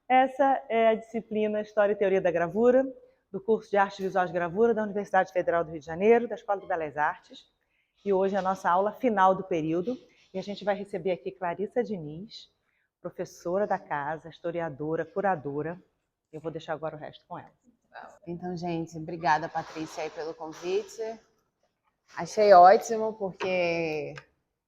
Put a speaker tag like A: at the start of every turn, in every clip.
A: Essa é a disciplina História e Teoria da Gravura, do curso de Artes Visuais de Gravura da Universidade Federal do Rio de Janeiro, da Escola de Belas Artes. E hoje é a nossa aula final do período. E a gente vai receber aqui Clarissa Diniz, professora da casa, historiadora, curadora. Eu vou deixar agora o resto com ela.
B: Então, gente, obrigada, Patrícia, aí pelo convite. Achei ótimo, porque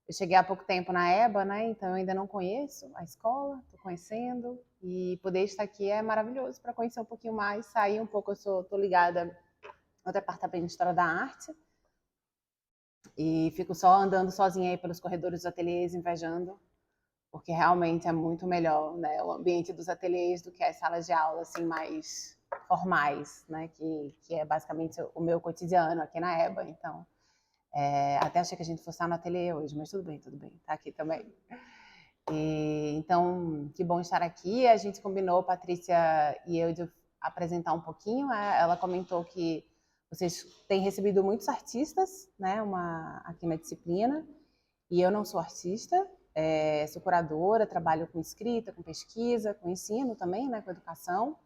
B: eu cheguei há pouco tempo na EBA, né? Então eu ainda não conheço a escola, estou conhecendo. E poder estar aqui é maravilhoso para conhecer um pouquinho mais, sair um pouco. Eu estou ligada ao Departamento de História da Arte e fico só andando sozinha aí pelos corredores dos ateliês, invejando, porque realmente é muito melhor, né, o ambiente dos ateliês do que as salas de aula assim mais formais, né, que é basicamente o meu cotidiano aqui na EBA. Então, até achei que a gente fosse estar no ateliê hoje, mas tudo bem, tá aqui também. Então, que bom estar aqui. A gente combinou, Patrícia e eu, de apresentar um pouquinho. Ela comentou que vocês têm recebido muitos artistas, né, aqui na disciplina, e eu não sou artista, sou curadora, trabalho com escrita, com pesquisa, com ensino também, né, com educação,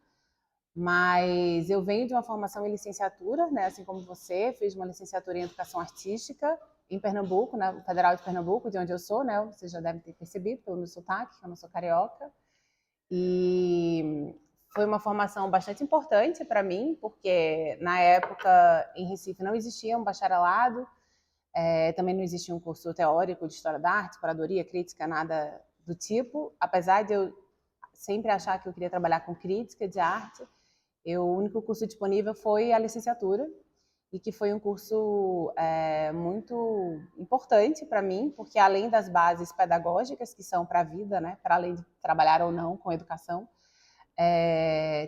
B: mas eu venho de uma formação em licenciatura, né, assim como você, fiz uma licenciatura em educação artística em Pernambuco, na Federal de Pernambuco, de onde eu sou, né, você já deve ter percebido pelo meu sotaque, que eu não sou carioca, e foi uma formação bastante importante para mim, porque na época em Recife não existia um bacharelado, também não existia um curso teórico de História da Arte, curadoria, crítica, nada do tipo. Apesar de eu sempre achar que eu queria trabalhar com crítica de arte, o único curso disponível foi a licenciatura, e que foi um curso muito importante para mim, porque além das bases pedagógicas, que são para a vida, né, para além de trabalhar ou não com educação,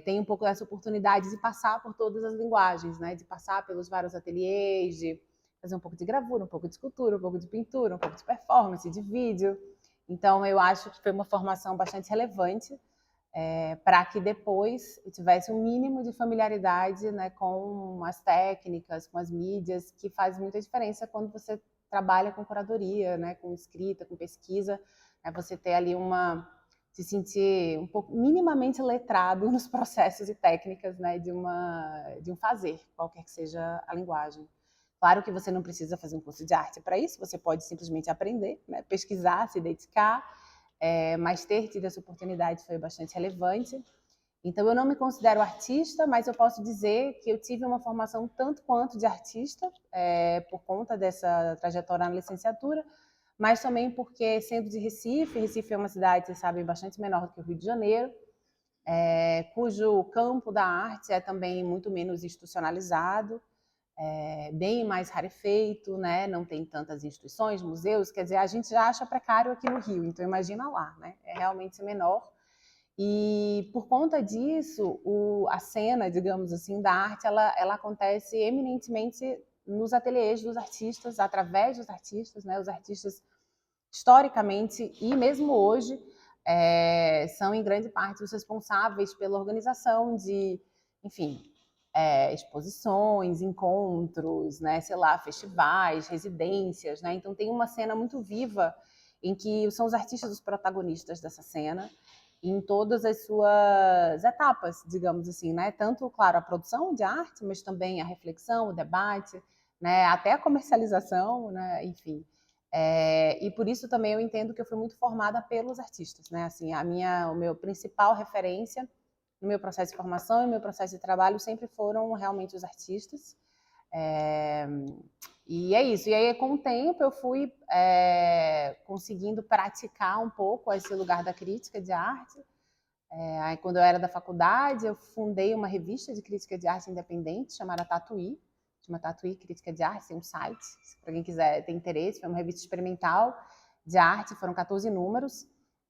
B: tem um pouco dessa oportunidade de passar por todas as linguagens, né, de passar pelos vários ateliês, de fazer um pouco de gravura, um pouco de escultura, um pouco de pintura, um pouco de performance, de vídeo. Então, eu acho que foi uma formação bastante relevante para que depois eu tivesse um mínimo de familiaridade, né, com as técnicas, com as mídias, que faz muita diferença quando você trabalha com curadoria, né, com escrita, com pesquisa, né, você ter ali se sentir um pouco minimamente letrado nos processos e técnicas, né, de um fazer, qualquer que seja a linguagem. Claro que você não precisa fazer um curso de arte para isso, você pode simplesmente aprender, né, pesquisar, se dedicar, mas ter tido essa oportunidade foi bastante relevante. Então, eu não me considero artista, mas eu posso dizer que eu tive uma formação tanto quanto de artista, por conta dessa trajetória na licenciatura, mas também porque, sendo de Recife, Recife é uma cidade, vocês sabem, bastante menor do que o Rio de Janeiro, cujo campo da arte é também muito menos institucionalizado, bem mais rarefeito, né? Não tem tantas instituições, museus, quer dizer, a gente já acha precário aqui no Rio, então imagina lá, né? É realmente menor. E por conta disso, a cena, digamos assim, da arte, ela acontece eminentemente nos ateliês dos artistas, através dos artistas, né? Os artistas, historicamente e mesmo hoje, são em grande parte os responsáveis pela organização de, enfim, exposições, encontros, né, sei lá, festivais, residências, né? Então tem uma cena muito viva em que são os artistas os protagonistas dessa cena em todas as suas etapas, digamos assim, né? Tanto, claro, a produção de arte, mas também a reflexão, o debate, né? Até a comercialização, né? Enfim. E por isso também eu entendo que eu fui muito formada pelos artistas, né? Assim, o meu principal referência no meu processo de formação e no meu processo de trabalho sempre foram realmente os artistas. E é isso. E aí, com o tempo, eu fui conseguindo praticar um pouco esse lugar da crítica de arte. Aí, quando eu era da faculdade, eu fundei uma revista de crítica de arte independente chamada Tatuí, chama Tatuí Crítica de Arte, tem um site, para quem quiser ter interesse. Foi uma revista experimental de arte, foram 14 números,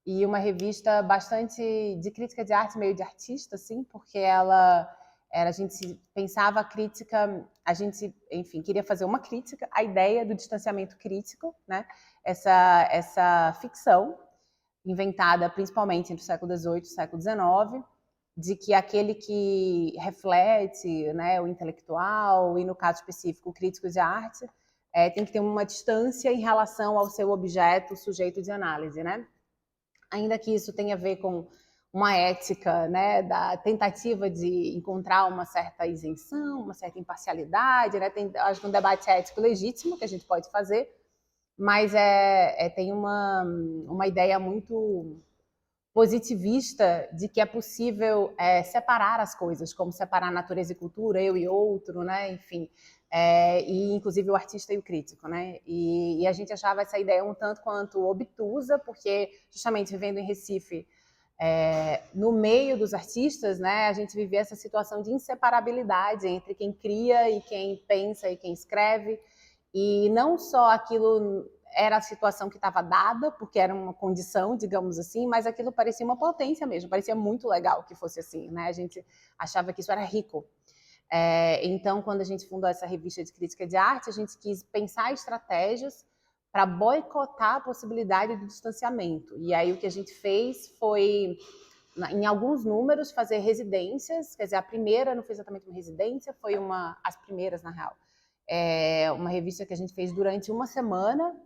B: e uma revista bastante de crítica de arte, meio de artista, assim, porque a gente pensava a crítica, a gente, enfim, queria fazer uma crítica, a ideia do distanciamento crítico, né? Essa ficção inventada principalmente entre o século XVIII e o século XIX, de que aquele que reflete, né, o intelectual, e no caso específico o crítico de arte, tem que ter uma distância em relação ao seu objeto, sujeito de análise, né? Ainda que isso tenha a ver com uma ética, né, da tentativa de encontrar uma certa isenção, uma certa imparcialidade, né? Acho que um debate ético legítimo que a gente pode fazer, mas tem uma ideia muito positivista de que é possível separar as coisas, como separar natureza e cultura, eu e outro, né? Enfim, e inclusive o artista e o crítico, né? E a gente achava essa ideia um tanto quanto obtusa, porque justamente vivendo em Recife, no meio dos artistas, né, a gente vivia essa situação de inseparabilidade entre quem cria e quem pensa e quem escreve, e não só aquilo era a situação que estava dada, porque era uma condição, digamos assim, mas aquilo parecia uma potência mesmo, parecia muito legal que fosse assim, né? A gente achava que isso era rico. Então, quando a gente fundou essa revista de crítica de arte, a gente quis pensar estratégias para boicotar a possibilidade do distanciamento. E aí o que a gente fez foi, em alguns números, fazer residências. Quer dizer, a primeira não foi exatamente uma residência, foi as primeiras, na real. Uma revista que a gente fez durante uma semana.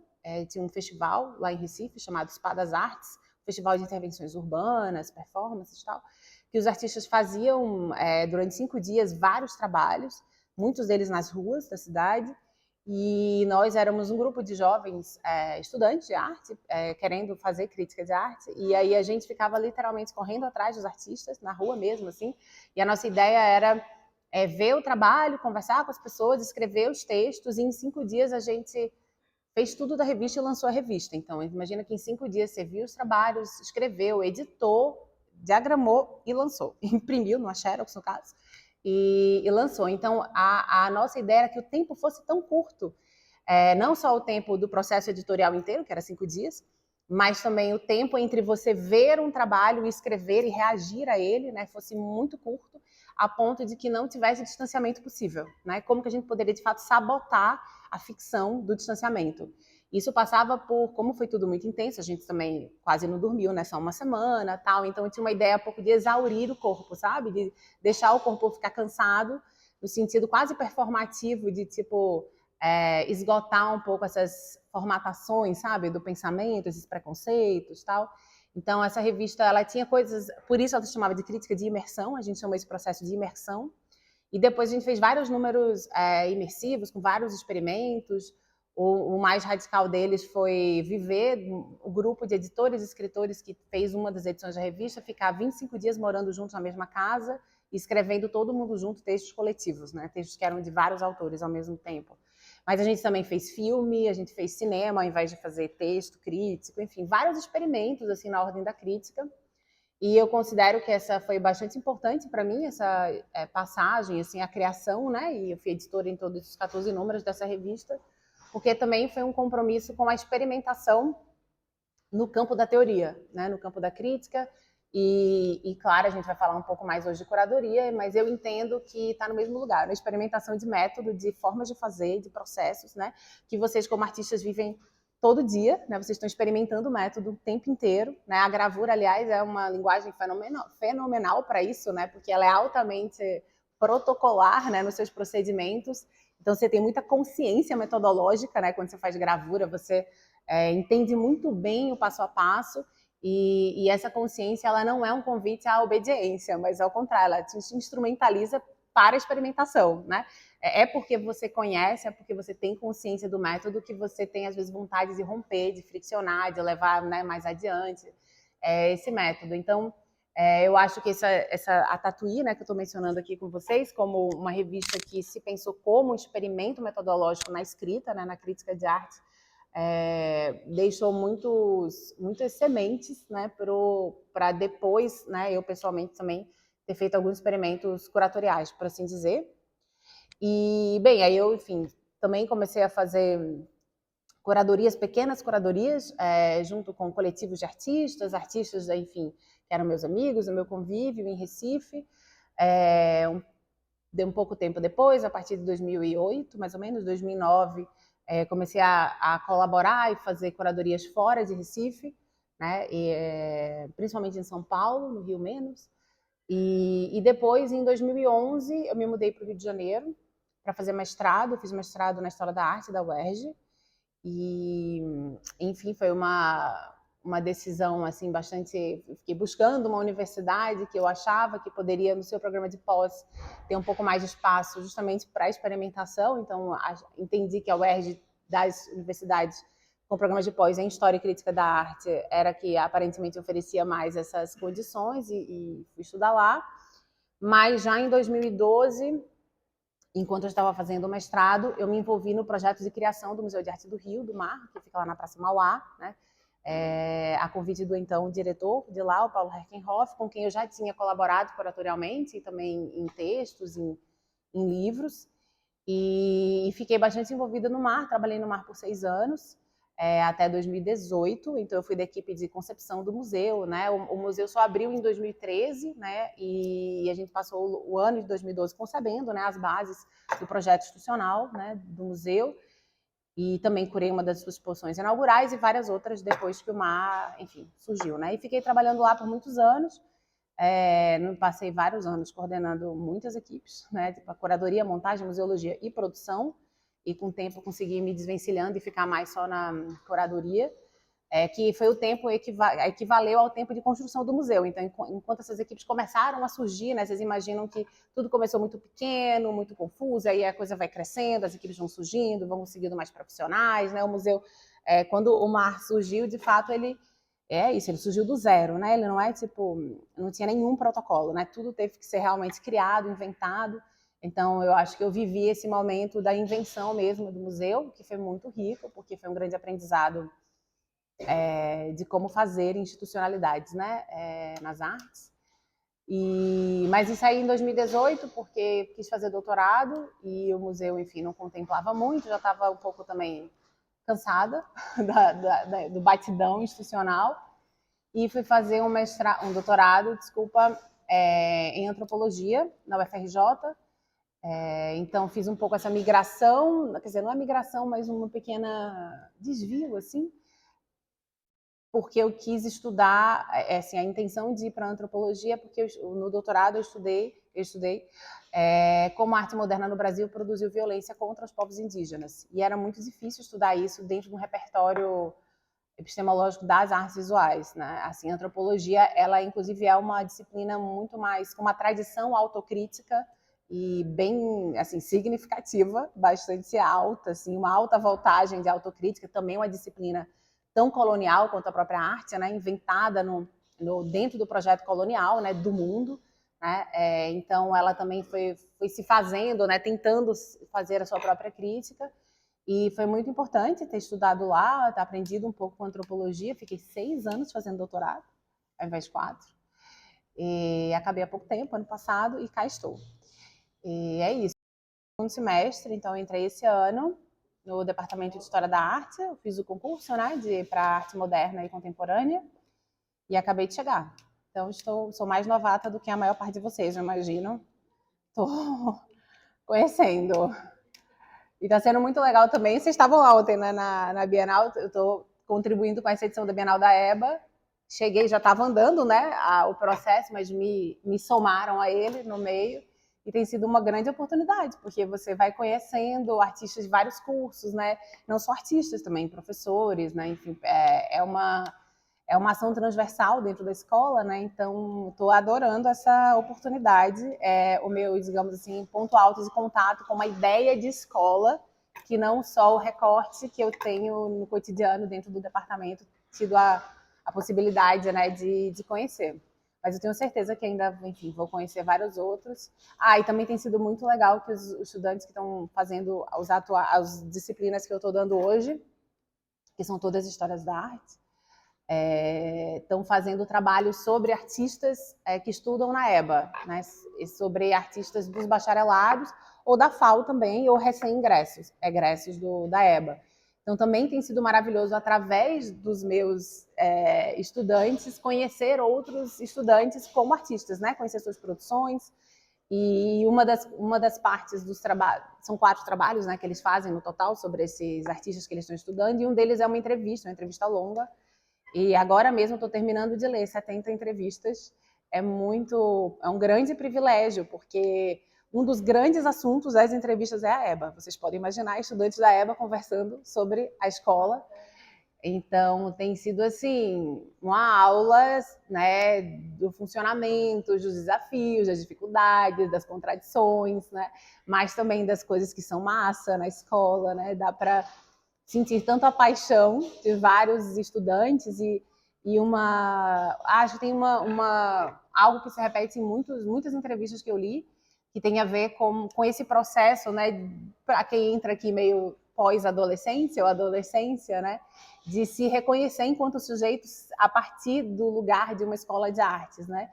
B: Tinha um festival lá em Recife chamado Espadas Artes, festival de intervenções urbanas, performances e tal, que os artistas faziam durante 5 dias vários trabalhos, muitos deles nas ruas da cidade, e nós éramos um grupo de jovens estudantes de arte, querendo fazer crítica de arte, e aí a gente ficava literalmente correndo atrás dos artistas, na rua mesmo, assim, e a nossa ideia era ver o trabalho, conversar com as pessoas, escrever os textos, e em 5 dias a gente fez tudo da revista e lançou a revista. Então, imagina que em 5 dias você viu os trabalhos, escreveu, editou, diagramou e lançou. Imprimiu numa Xerox, no caso, e lançou. Então, a nossa ideia era que o tempo fosse tão curto, não só o tempo do processo editorial inteiro, que era 5 dias, mas também o tempo entre você ver um trabalho, escrever e reagir a ele, né, fosse muito curto, a ponto de que não tivesse distanciamento possível, né? Como que a gente poderia, de fato, sabotar a ficção do distanciamento? Isso passava por, como foi tudo muito intenso, a gente também quase não dormiu, né? Só uma semana, tal. Então, eu tinha uma ideia um pouco de exaurir o corpo, sabe? De deixar o corpo ficar cansado, no sentido quase performativo de, tipo, esgotar um pouco essas formatações, sabe? Do pensamento, esses preconceitos, tal. Então, essa revista, ela tinha coisas, por isso ela se chamava de crítica de imersão, a gente chamou esse processo de imersão, e depois a gente fez vários números imersivos, com vários experimentos. O mais radical deles foi viver, o grupo de editores e escritores que fez uma das edições da revista, ficar 25 dias morando juntos na mesma casa, e escrevendo todo mundo junto textos coletivos, né? Textos que eram de vários autores ao mesmo tempo. Mas a gente também fez filme, a gente fez cinema, ao invés de fazer texto crítico, enfim, vários experimentos assim na ordem da crítica. E eu considero que essa foi bastante importante para mim, essa passagem, assim, a criação, né? E eu fui editora em todos os 14 números dessa revista, porque também foi um compromisso com a experimentação no campo da teoria, né? No campo da crítica. E claro, a gente vai falar um pouco mais hoje de curadoria, mas eu entendo que está no mesmo lugar, na experimentação de método, de formas de fazer, de processos, né? Que vocês, como artistas, vivem todo dia, né? Vocês estão experimentando o método o tempo inteiro, né? A gravura, aliás, é uma linguagem fenomenal para isso, né? Porque ela é altamente protocolar, né? Nos seus procedimentos. Então, você tem muita consciência metodológica, né? Quando você faz gravura, você entende muito bem o passo a passo. E essa consciência, ela não é um convite à obediência, mas ao contrário, ela te instrumentaliza para a experimentação, né? É porque você conhece, é porque você tem consciência do método que você tem, às vezes, vontade de romper, de friccionar, de levar, né, mais adiante esse método. Então, eu acho que a Tatuí, né, que eu estou mencionando aqui com vocês, como uma revista que se pensou como um experimento metodológico na escrita, né, na crítica de arte, deixou muitas sementes, né, para depois, né, eu pessoalmente também ter feito alguns experimentos curatoriais, por assim dizer. E, bem, aí eu, enfim, também comecei a fazer pequenas curadorias, junto com coletivos de artistas, enfim, que eram meus amigos, o meu convívio em Recife. Deu um pouco tempo depois, a partir de 2008, mais ou menos, 2009, comecei a colaborar e fazer curadorias fora de Recife, né? Principalmente em São Paulo, no Rio menos. E depois, em 2011, eu me mudei para o Rio de Janeiro para fazer mestrado. Eu fiz mestrado na História da Arte da UERJ. E, enfim, foi uma uma decisão assim bastante, fiquei buscando uma universidade que eu achava que poderia no seu programa de pós ter um pouco mais de espaço justamente para experimentação. Então entendi que a UERJ, das universidades com programas de pós em História e Crítica da Arte, era que aparentemente oferecia mais essas condições e fui estudar lá. Mas já em 2012, enquanto eu estava fazendo o mestrado, eu me envolvi no projeto de criação do Museu de Arte do Rio, do Mar, que fica lá na Praça Mauá, né? A convite do então diretor de lá, o Paulo Herkenhoff, com quem eu já tinha colaborado curatorialmente e também em textos, em livros. E fiquei bastante envolvida no Mar, trabalhei no Mar por 6 anos, até 2018, então eu fui da equipe de concepção do museu, né? O museu só abriu em 2013, né? E a gente passou o ano de 2012 concebendo, né, as bases do projeto institucional, né, do museu, e também curei uma das suas exposições inaugurais e várias outras depois que o Mar, enfim, surgiu, né? E fiquei trabalhando lá por muitos anos. Passei vários anos coordenando muitas equipes, né, tipo a curadoria, montagem, museologia e produção, e com o tempo consegui me desvencilhando e ficar mais só na curadoria, que foi o tempo equivaleu ao tempo de construção do museu. Então, enquanto essas equipes começaram a surgir, né, vocês imaginam que tudo começou muito pequeno, muito confuso, aí a coisa vai crescendo, as equipes vão surgindo, vão conseguindo mais profissionais, né? O museu, quando o Mar surgiu, de fato, ele surgiu do zero, né? Ele não é tipo, não tinha nenhum protocolo, né? Tudo teve que ser realmente criado, inventado. Então, eu acho que eu vivi esse momento da invenção mesmo do museu, que foi muito rico, porque foi um grande aprendizado de como fazer institucionalidades, né, nas artes. Mas isso aí em 2018, porque quis fazer doutorado e o museu, enfim, não contemplava muito, já estava um pouco também cansada do batidão institucional, e fui fazer um doutorado, em antropologia na UFRJ. Então fiz um pouco essa migração, quer dizer, não é migração, mas uma pequena desvio, assim, porque eu quis estudar, assim, a intenção de ir para a antropologia, porque no doutorado eu estudei como a arte moderna no Brasil produziu violência contra os povos indígenas. E era muito difícil estudar isso dentro de um repertório epistemológico das artes visuais, né? Assim, a antropologia, ela inclusive é uma disciplina muito mais com uma tradição autocrítica e bem, assim, significativa, bastante alta, assim, uma alta voltagem de autocrítica, também uma disciplina tão colonial quanto a própria arte, né? Inventada dentro do projeto colonial, né? Do mundo, né? Então, ela também foi se fazendo, né? Tentando fazer a sua própria crítica. E foi muito importante ter estudado lá, ter aprendido um pouco com antropologia. Fiquei 6 anos fazendo doutorado, ao invés de 4. E acabei há pouco tempo, ano passado, e cá estou. E é isso. Um semestre, então eu entrei esse ano no Departamento de História da Arte. Eu fiz o concurso, né, para arte moderna e contemporânea, e acabei de chegar. Então sou mais novata do que a maior parte de vocês, eu imagino. Estou conhecendo. E está sendo muito legal também. Vocês estavam lá ontem, né, na Bienal. Eu estou contribuindo com essa edição da Bienal da EBA. Cheguei, já estava andando, né, o processo, mas me somaram a ele no meio. E tem sido uma grande oportunidade, porque você vai conhecendo artistas de vários cursos, né? Não só artistas, também professores, né? Enfim, é uma ação transversal dentro da escola, né? Então, estou adorando essa oportunidade. O meu, digamos assim, ponto alto de contato com uma ideia de escola, que não só o recorte que eu tenho no cotidiano dentro do departamento, tido a possibilidade, né, de conhecer. Mas eu tenho certeza que ainda, enfim, vou conhecer vários outros. E também tem sido muito legal que os estudantes que estão fazendo as disciplinas que eu estou dando hoje, que são todas histórias da arte, estão fazendo trabalhos sobre artistas que estudam na EBA, né? Sobre artistas dos bacharelados, ou da FAU também, ou recém-egressos da EBA. Então, também tem sido maravilhoso, através dos meus estudantes, conhecer outros estudantes como artistas, né? Conhecer suas produções. E uma das partes dos trabalhos, são 4 trabalhos, né, que eles fazem no total sobre esses artistas que eles estão estudando, e um deles é uma entrevista longa. E agora mesmo estou terminando de ler 70 entrevistas. É um grande privilégio, porque um dos grandes assuntos das entrevistas é a EBA. Vocês podem imaginar estudantes da EBA conversando sobre a escola. Então, tem sido, assim, uma aula, né, do funcionamento, dos desafios, das dificuldades, das contradições, né, mas também das coisas que são massa na escola, né, dá para sentir tanto a paixão de vários estudantes e acho que tem algo que se repete em muitas entrevistas que eu li, que tem a ver com esse processo, né, para quem entra aqui meio pós-adolescência ou adolescência, né, de se reconhecer enquanto sujeitos a partir do lugar de uma escola de artes, né?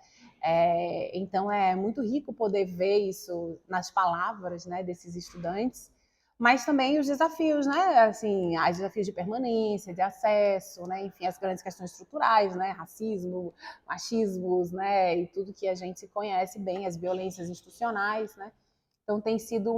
B: Então é muito rico poder ver isso nas palavras, né, desses estudantes, mas também os desafios, né? Assim, os desafios de permanência, de acesso, né? Enfim, as grandes questões estruturais, né? Racismo, machismos, né? E tudo que a gente conhece bem, as violências institucionais, né? Então tem sido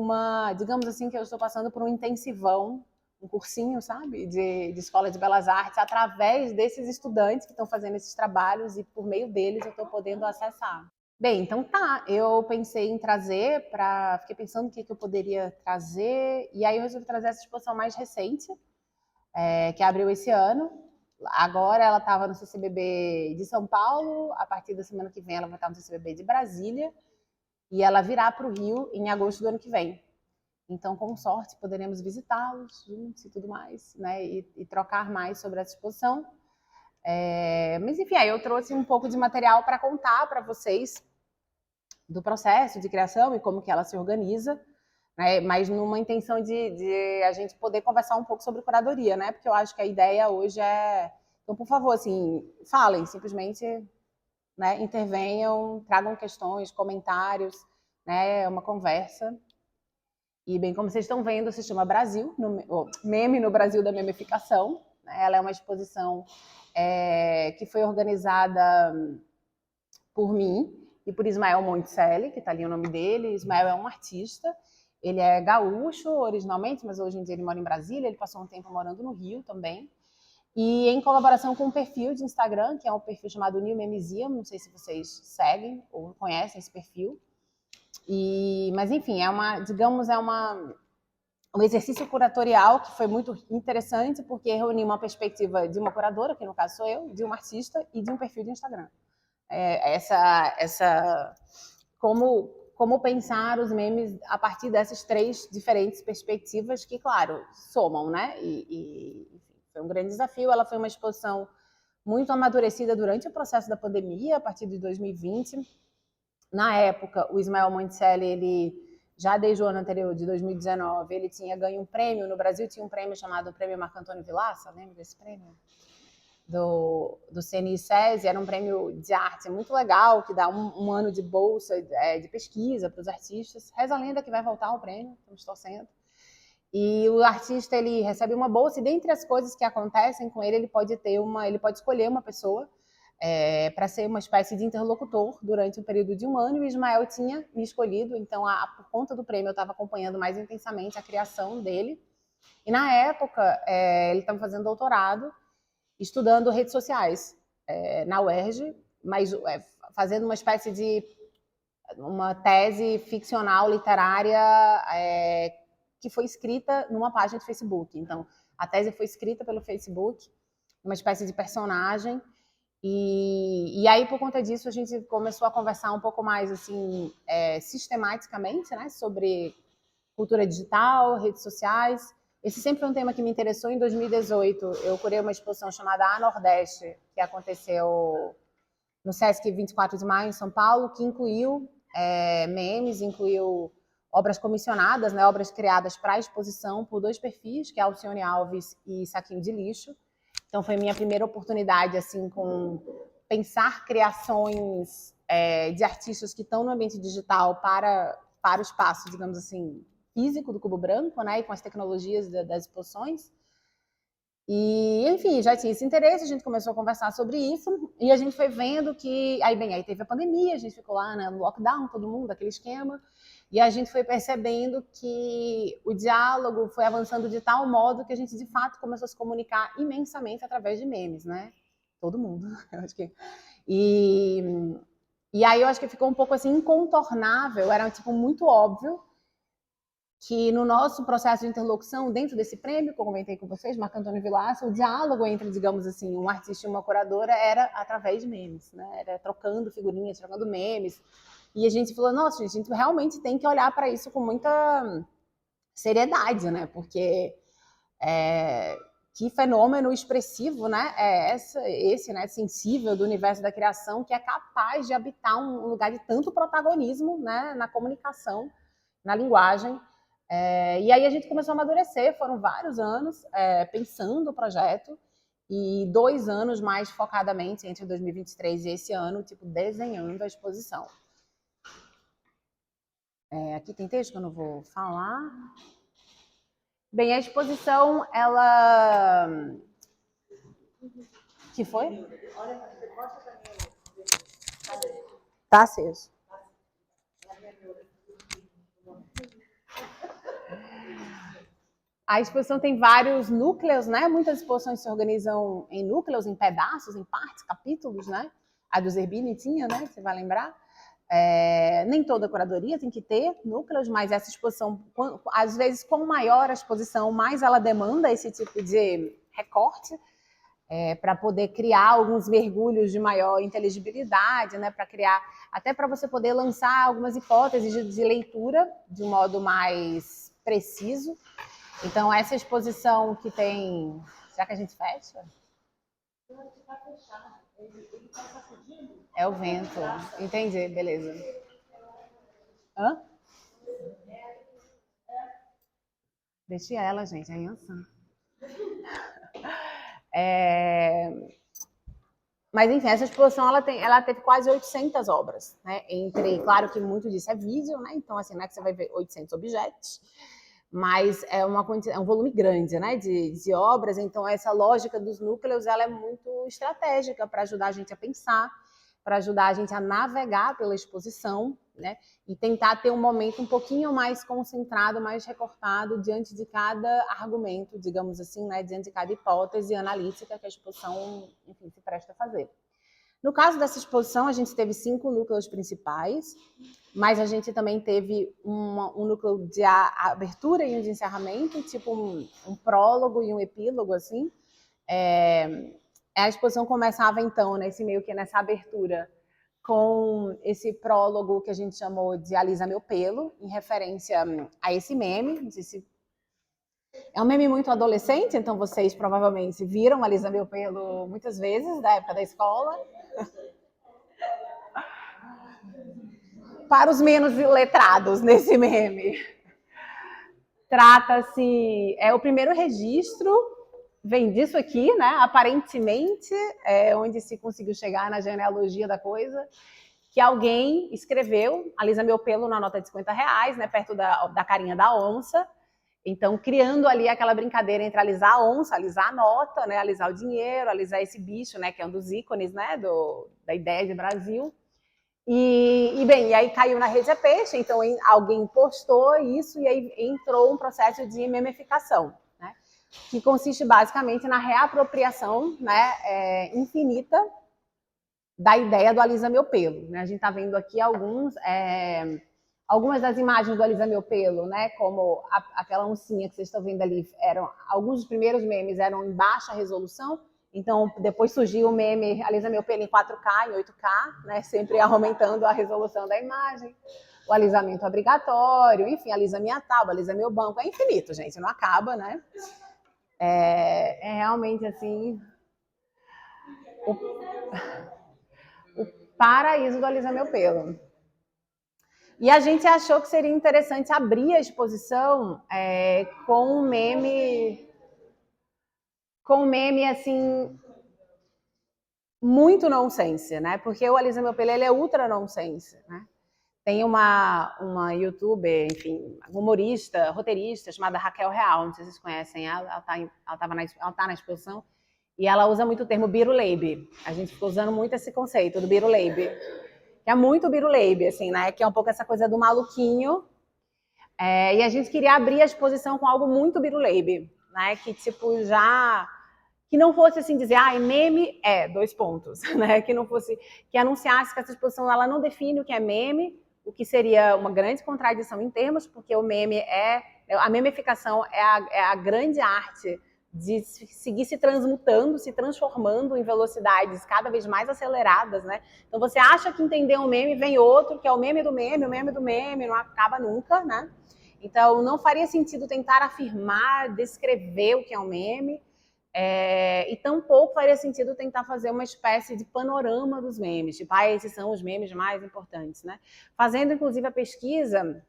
B: digamos assim, que eu estou passando por um intensivão, um cursinho, sabe, de escola de belas artes, através desses estudantes que estão fazendo esses trabalhos e por meio deles eu estou podendo acessar. Bem, então tá, eu pensei em fiquei pensando o que eu poderia trazer, e aí eu resolvi trazer essa exposição mais recente, que abriu esse ano. Agora ela estava no CCBB de São Paulo, a partir da semana que vem ela vai estar no CCBB de Brasília, e ela virá para o Rio em agosto do ano que vem. Então, com sorte, poderemos visitá-los juntos e tudo mais, né? E trocar mais sobre essa exposição. Mas, enfim, aí eu trouxe um pouco de material para contar para vocês do processo de criação e como que ela se organiza, né? Mas numa intenção de a gente poder conversar um pouco sobre curadoria, né? Porque eu acho que a ideia hoje é... Então, por favor, assim, falem, simplesmente, né? Intervenham, tragam questões, comentários, né? É uma conversa. E bem, como vocês estão vendo, se chama Brasil, Meme no Brasil da Memificação. Ela é uma exposição que foi organizada por mim e por Ismael Monticelli, que está ali o nome dele. Ismael é um artista, ele é gaúcho originalmente, mas hoje em dia ele mora em Brasília, ele passou um tempo morando no Rio também. E em colaboração com um perfil de Instagram, que é um perfil chamado New Memesia, não sei se vocês seguem ou conhecem esse perfil. Mas enfim, digamos, um exercício curatorial que foi muito interessante, porque reuniu uma perspectiva de uma curadora, que no caso sou eu, de uma artista e de um perfil de Instagram. Como pensar os memes a partir dessas três diferentes perspectivas que, claro, somam, né? Enfim, foi um grande desafio. Ela foi uma exposição muito amadurecida durante o processo da pandemia, a partir de 2020. Na época, o Ismael Monticelli, ele já desde o ano anterior, de 2019, ele tinha ganho um prêmio. No Brasil tinha um prêmio chamado Prêmio Marco Antônio Vilaça, lembra desse prêmio? Do CNI-SESI, era um prêmio de arte muito legal, que dá um ano de bolsa de pesquisa para os artistas. Reza a lenda que vai voltar o prêmio, estamos torcendo. E o artista, ele recebe uma bolsa, e dentre as coisas que acontecem com ele, ele pode escolher uma pessoa para ser uma espécie de interlocutor durante um período de um ano, e o Ismael tinha me escolhido, então, por conta do prêmio, eu estava acompanhando mais intensamente a criação dele. E, na época, ele estava fazendo doutorado, estudando redes sociais na UERJ, mas fazendo uma espécie de uma tese ficcional, literária, que foi escrita numa página de Facebook. Então, a tese foi escrita pelo Facebook, uma espécie de personagem. E aí, por conta disso, a gente começou a conversar um pouco mais assim, sistematicamente, né, sobre cultura digital, redes sociais. Esse sempre foi um tema que me interessou. Em 2018, eu curei uma exposição chamada A Nordeste, que aconteceu no Sesc 24 de Maio, em São Paulo, que incluiu memes, incluiu obras comissionadas, né, obras criadas para a exposição por dois perfis, que é Alcione Alves e Saquinho de Lixo. Então, foi minha primeira oportunidade, assim, com pensar criações de artistas que estão no ambiente digital para o espaço, digamos assim, físico do Cubo Branco, né, e com as tecnologias das exposições. E, enfim, já tinha esse interesse, a gente começou a conversar sobre isso, e a gente foi vendo que... Aí teve a pandemia, a gente ficou lá, né, no lockdown, todo mundo, aquele esquema, e a gente foi percebendo que o diálogo foi avançando de tal modo que a gente, de fato, começou a se comunicar imensamente através de memes, né? Todo mundo, eu acho que... E aí eu acho que ficou um pouco assim, incontornável, era tipo muito óbvio que no nosso processo de interlocução, dentro desse prêmio que eu comentei com vocês, Marco Antônio Vilaça, o diálogo entre, digamos assim, um artista e uma curadora era através de memes, né? Era trocando figurinhas, trocando memes. E a gente falou, nossa, a gente realmente tem que olhar para isso com muita seriedade, né? Porque que fenômeno expressivo, né? É esse, né, sensível do universo da criação, que é capaz de habitar um lugar de tanto protagonismo, né, na comunicação, na linguagem. E aí a gente começou a amadurecer, foram vários anos pensando o projeto, e 2 anos mais focadamente entre 2023 e esse ano, tipo, desenhando a exposição. Aqui tem texto que eu não vou falar. Bem, a exposição, ela... Que foi? Tá aceso. A exposição tem vários núcleos, né? Muitas exposições se organizam em núcleos, em pedaços, em partes, capítulos, né? A do Zerbini tinha, né? Você vai lembrar. Nem toda curadoria tem que ter núcleos, mas essa exposição, às vezes, quanto maior a exposição, mais ela demanda esse tipo de recorte, para poder criar alguns mergulhos de maior inteligibilidade, né? Para criar, até para você poder lançar algumas hipóteses de leitura de um modo mais preciso. Então, essa exposição que tem... Será que a gente fecha? É o vento. Entendi, beleza. Hã? Deixe ela, gente, é Yansan. Mas, enfim, essa exposição ela teve quase 800 obras, né? Claro que muito disso é vídeo, né? Então, assim, não é que você vai ver 800 objetos, mas é um volume grande, né, de obras. Então, essa lógica dos núcleos ela é muito estratégica para ajudar a gente a pensar, para ajudar a gente a navegar pela exposição, né, e tentar ter um momento um pouquinho mais concentrado, mais recortado diante de cada argumento, digamos assim, né, diante de cada hipótese analítica que a exposição, enfim, se presta a fazer. No caso dessa exposição, a gente teve 5 núcleos principais, mas a gente também teve um núcleo de abertura e um de encerramento, tipo um prólogo e um epílogo, assim. A exposição começava, então, meio que nessa abertura, com esse prólogo que a gente chamou de Alisa Meu Pelo, em referência a esse meme. Não sei se... É um meme muito adolescente, então vocês provavelmente viram Alisa Meu Pelo muitas vezes, da época da escola. Para os menos letrados nesse meme. Trata-se... o primeiro registro vem disso aqui, né? Aparentemente, onde se conseguiu chegar na genealogia da coisa, que alguém escreveu, alisa meu pelo na nota de R$50, né? Perto da carinha da onça. Então, criando ali aquela brincadeira entre alisar a onça, alisar a nota, né? Alisar o dinheiro, alisar esse bicho, né? Que é um dos ícones, né? Da ideia de Brasil. E aí caiu na rede é peixe, então alguém postou isso e aí entrou um processo de memificação, né? Que consiste basicamente na reapropriação, né, infinita da ideia do Alisa Meu Pelo, né? A gente está vendo aqui algumas das imagens do Alisa Meu Pelo, né, como aquela oncinha que vocês estão vendo ali, alguns dos primeiros memes eram em baixa resolução. Então, depois surgiu o meme Alisa Meu Pelo em 4K, em 8K, né? Sempre aumentando a resolução da imagem. O alisamento obrigatório, enfim, alisa minha tábua, alisa meu banco. É infinito, gente, não acaba, né? É realmente, assim, o paraíso do Alisa Meu Pelo. E a gente achou que seria interessante abrir a exposição com um meme, assim... muito nonsense, né? Porque o Alisa Meu Pelo, ele é ultra nonsense, né? Tem uma youtuber, enfim, humorista, roteirista, chamada Raquel Real, não sei se vocês conhecem ela tá na exposição, e ela usa muito o termo biruleibe. A gente ficou usando muito esse conceito do biruleibe, que é muito biruleibe, assim, né? Que é um pouco essa coisa do maluquinho. E a gente queria abrir a exposição com algo muito biruleibe, né? Que, tipo, já... que não fosse assim dizer, meme é, 2 pontos, né? Que não fosse, que anunciasse que essa exposição ela não define o que é meme, o que seria uma grande contradição em termos, porque o meme a memificação é a grande arte de seguir se transmutando, se transformando em velocidades cada vez mais aceleradas, né? Então você acha que entendeu um meme, vem outro, que é o meme do meme, o meme do meme, não acaba nunca, né? Então não faria sentido tentar afirmar, descrever o que é um meme, e tampouco faria sentido tentar fazer uma espécie de panorama dos memes, tipo, esses são os memes mais importantes, né? Fazendo, inclusive, a pesquisa,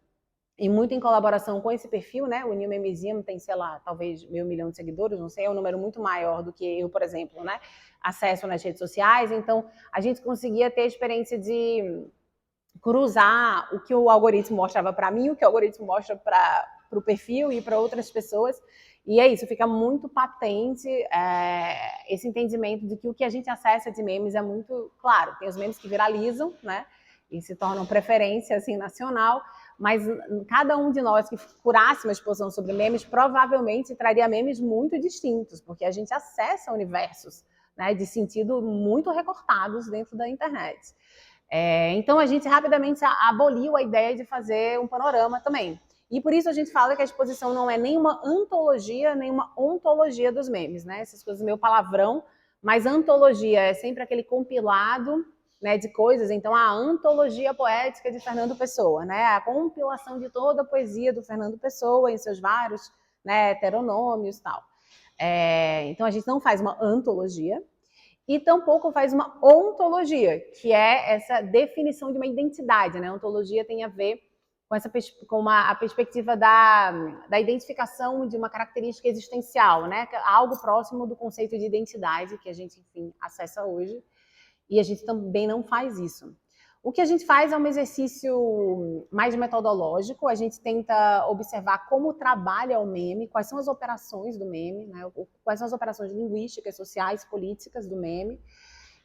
B: e muito em colaboração com esse perfil, né? O New Memezium tem, sei lá, talvez 1 milhão de seguidores, não sei, é um número muito maior do que eu, por exemplo, né? Acesso nas redes sociais, então a gente conseguia ter a experiência de cruzar o que o algoritmo mostrava para mim, o que o algoritmo mostra para o perfil e para outras pessoas. E é isso, fica muito patente esse entendimento de que o que a gente acessa de memes é muito claro. Tem os memes que viralizam, né? E se tornam preferência assim, nacional, mas cada um de nós que curasse uma exposição sobre memes provavelmente traria memes muito distintos, porque a gente acessa universos, né, de sentido muito recortados dentro da internet. Então a gente rapidamente aboliu a ideia de fazer um panorama também. E por isso a gente fala que a exposição não é nem uma antologia, nem uma ontologia dos memes, né? Essas coisas meio palavrão, mas antologia é sempre aquele compilado, né, de coisas. Então a antologia poética de Fernando Pessoa, né? A compilação de toda a poesia do Fernando Pessoa em seus vários, né, heteronômios e tal. Então a gente não faz uma antologia, e tampouco faz uma ontologia, que é essa definição de uma identidade, né? A ontologia tem a ver com a perspectiva da identificação de uma característica existencial, né? Algo próximo do conceito de identidade que a gente, enfim, acessa hoje, e a gente também não faz isso. O que a gente faz é um exercício mais metodológico, a gente tenta observar como trabalha o meme, quais são as operações do meme, né? Quais são as operações linguísticas, sociais, políticas do meme,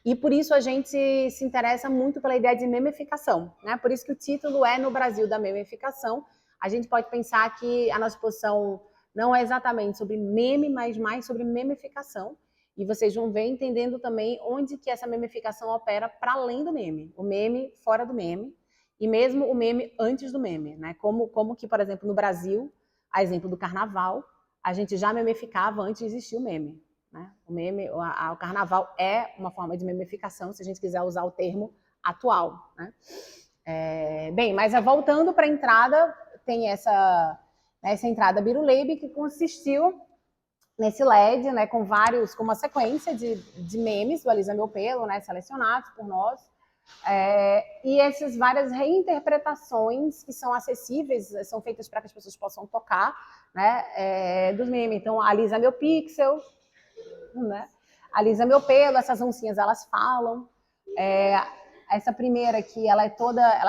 B: e por isso a gente se interessa muito pela ideia de memificação, né? Por isso que o título é No Brasil da Memificação. A gente pode pensar que a nossa exposição não é exatamente sobre meme, mas mais sobre memificação. E vocês vão ver entendendo também onde que essa memificação opera para além do meme. O meme fora do meme e mesmo o meme antes do meme, né? Como que, por exemplo, no Brasil, a exemplo do carnaval, a gente já memificava antes de existir o meme, né? O meme, o carnaval é uma forma de memificação, se a gente quiser usar o termo atual, né? Bem, mas voltando para a entrada, tem essa entrada Biruleibe que consistiu nesse LED, né, com uma sequência de memes do Alisa Meu Pelo, né, selecionados por nós, e essas várias reinterpretações que são acessíveis, são feitas para que as pessoas possam tocar, né, dos memes. Então, Alisa Meu Pixel, né, Alisa Meu Pelo, essas oncinhas, elas falam. Essa primeira aqui, ela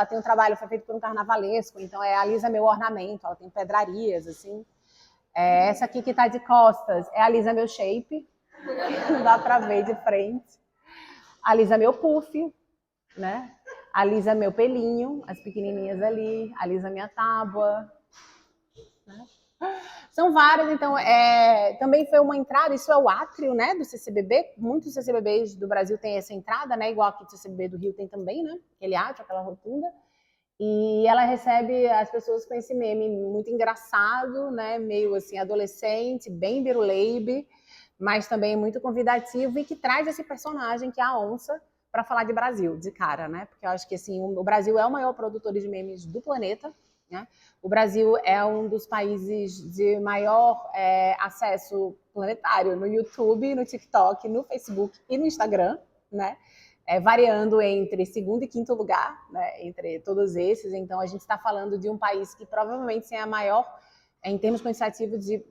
B: tem um trabalho, foi feito por um carnavalesco, então é Alisa Meu Ornamento, ela tem pedrarias, assim. Essa aqui que tá de costas é Alisa Meu Shape, não dá para ver de frente. Alisa Meu Puff, né? Alisa Meu Pelinho, as pequenininhas ali. Alisa Minha Tábua. Né? São várias, então, também foi uma entrada, isso é o átrio, né, do CCBB. Muitos CCBBs do Brasil têm essa entrada, né, igual aqui o CCBB do Rio tem também, né, aquele átrio, aquela rotunda. E ela recebe as pessoas com esse meme muito engraçado, né? Meio assim, adolescente, bem biruleibe, mas também muito convidativo e que traz esse personagem que é a onça para falar de Brasil, de cara, né? Porque eu acho que assim, o Brasil é o maior produtor de memes do planeta, né? O Brasil é um dos países de maior acesso planetário no YouTube, no TikTok, no Facebook e no Instagram, né? Variando entre segundo e quinto lugar, né, entre todos esses. Então, a gente está falando de um país que provavelmente é a maior, em termos quantitativos, de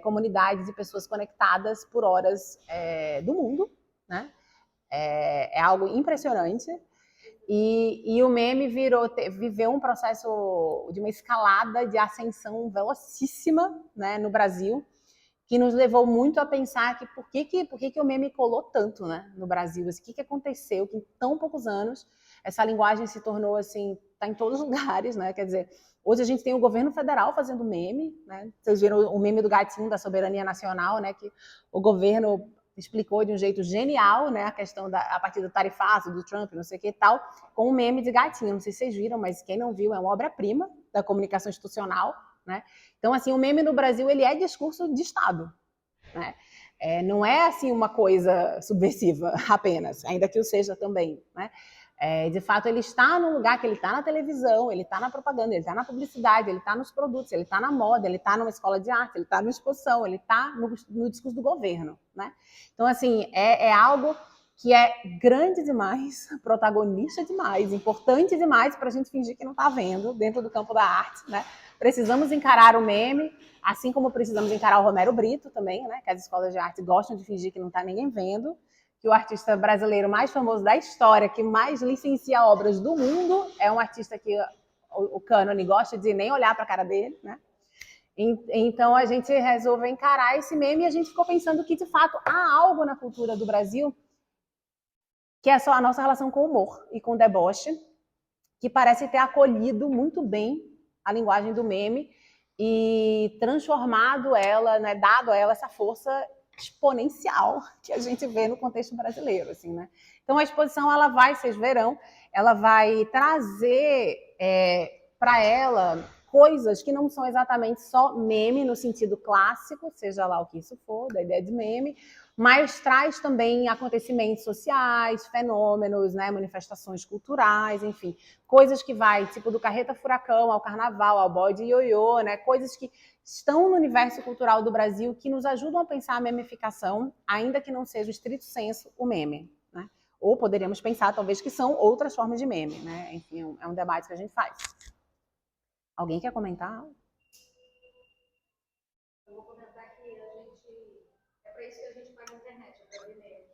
B: comunidade de pessoas conectadas por horas do mundo, né? É algo impressionante. E o meme viveu um processo de uma escalada de ascensão velocíssima, né, no Brasil, que nos levou muito a pensar que por que o meme colou tanto, né, no Brasil? Assim, o que aconteceu que em tão poucos anos essa linguagem se tornou assim, tá em todos os lugares, né? Quer dizer, hoje a gente tem o governo federal fazendo meme, né? Vocês viram o meme do gatinho da soberania nacional, né? Que o governo explicou de um jeito genial, né, a questão a partir do tarifaço, do Trump, não sei o que e tal, com um meme de gatinho. Não sei se vocês viram, mas quem não viu é uma obra-prima da comunicação institucional, né? Então, assim, o meme no Brasil, ele é discurso de Estado, né? Não é, assim, uma coisa subversiva apenas, ainda que o seja também, né? De fato, ele está no lugar que ele está na televisão, ele está na propaganda, ele está na publicidade, ele está nos produtos, ele está na moda, ele está numa escola de arte, ele está numa exposição, ele está no discurso do governo, né? Então, assim, é algo que é grande demais, protagonista demais, importante demais para a gente fingir que não está vendo dentro do campo da arte, né? Precisamos encarar o meme, assim como precisamos encarar o Romero Brito também, né? Que as escolas de arte gostam de fingir que não está ninguém vendo, que o artista brasileiro mais famoso da história, que mais licencia obras do mundo, é um artista que o cânone gosta de nem olhar para a cara dele, né? Então a gente resolveu encarar esse meme e a gente ficou pensando que, de fato, há algo na cultura do Brasil que é só a nossa relação com o humor e com o deboche, que parece ter acolhido muito bem a linguagem do meme e transformado ela, né, dado a ela essa força exponencial que a gente vê no contexto brasileiro, assim, né? Então a exposição, ela vai, vocês verão, ela vai trazer para ela coisas que não são exatamente só meme no sentido clássico, seja lá o que isso for, da ideia de meme, mas traz também acontecimentos sociais, fenômenos, né, manifestações culturais, enfim, coisas que vai, tipo do carreta furacão ao carnaval, ao bode ioiô, né, coisas que estão no universo cultural do Brasil que nos ajudam a pensar a memificação, ainda que não seja o estrito senso o meme, né? Ou poderíamos pensar, talvez, que são outras formas de meme, né? Enfim, é um debate que a gente faz. Alguém quer comentar?
C: Eu vou comentar que é para isso que a gente paga a internet, é para ver meme.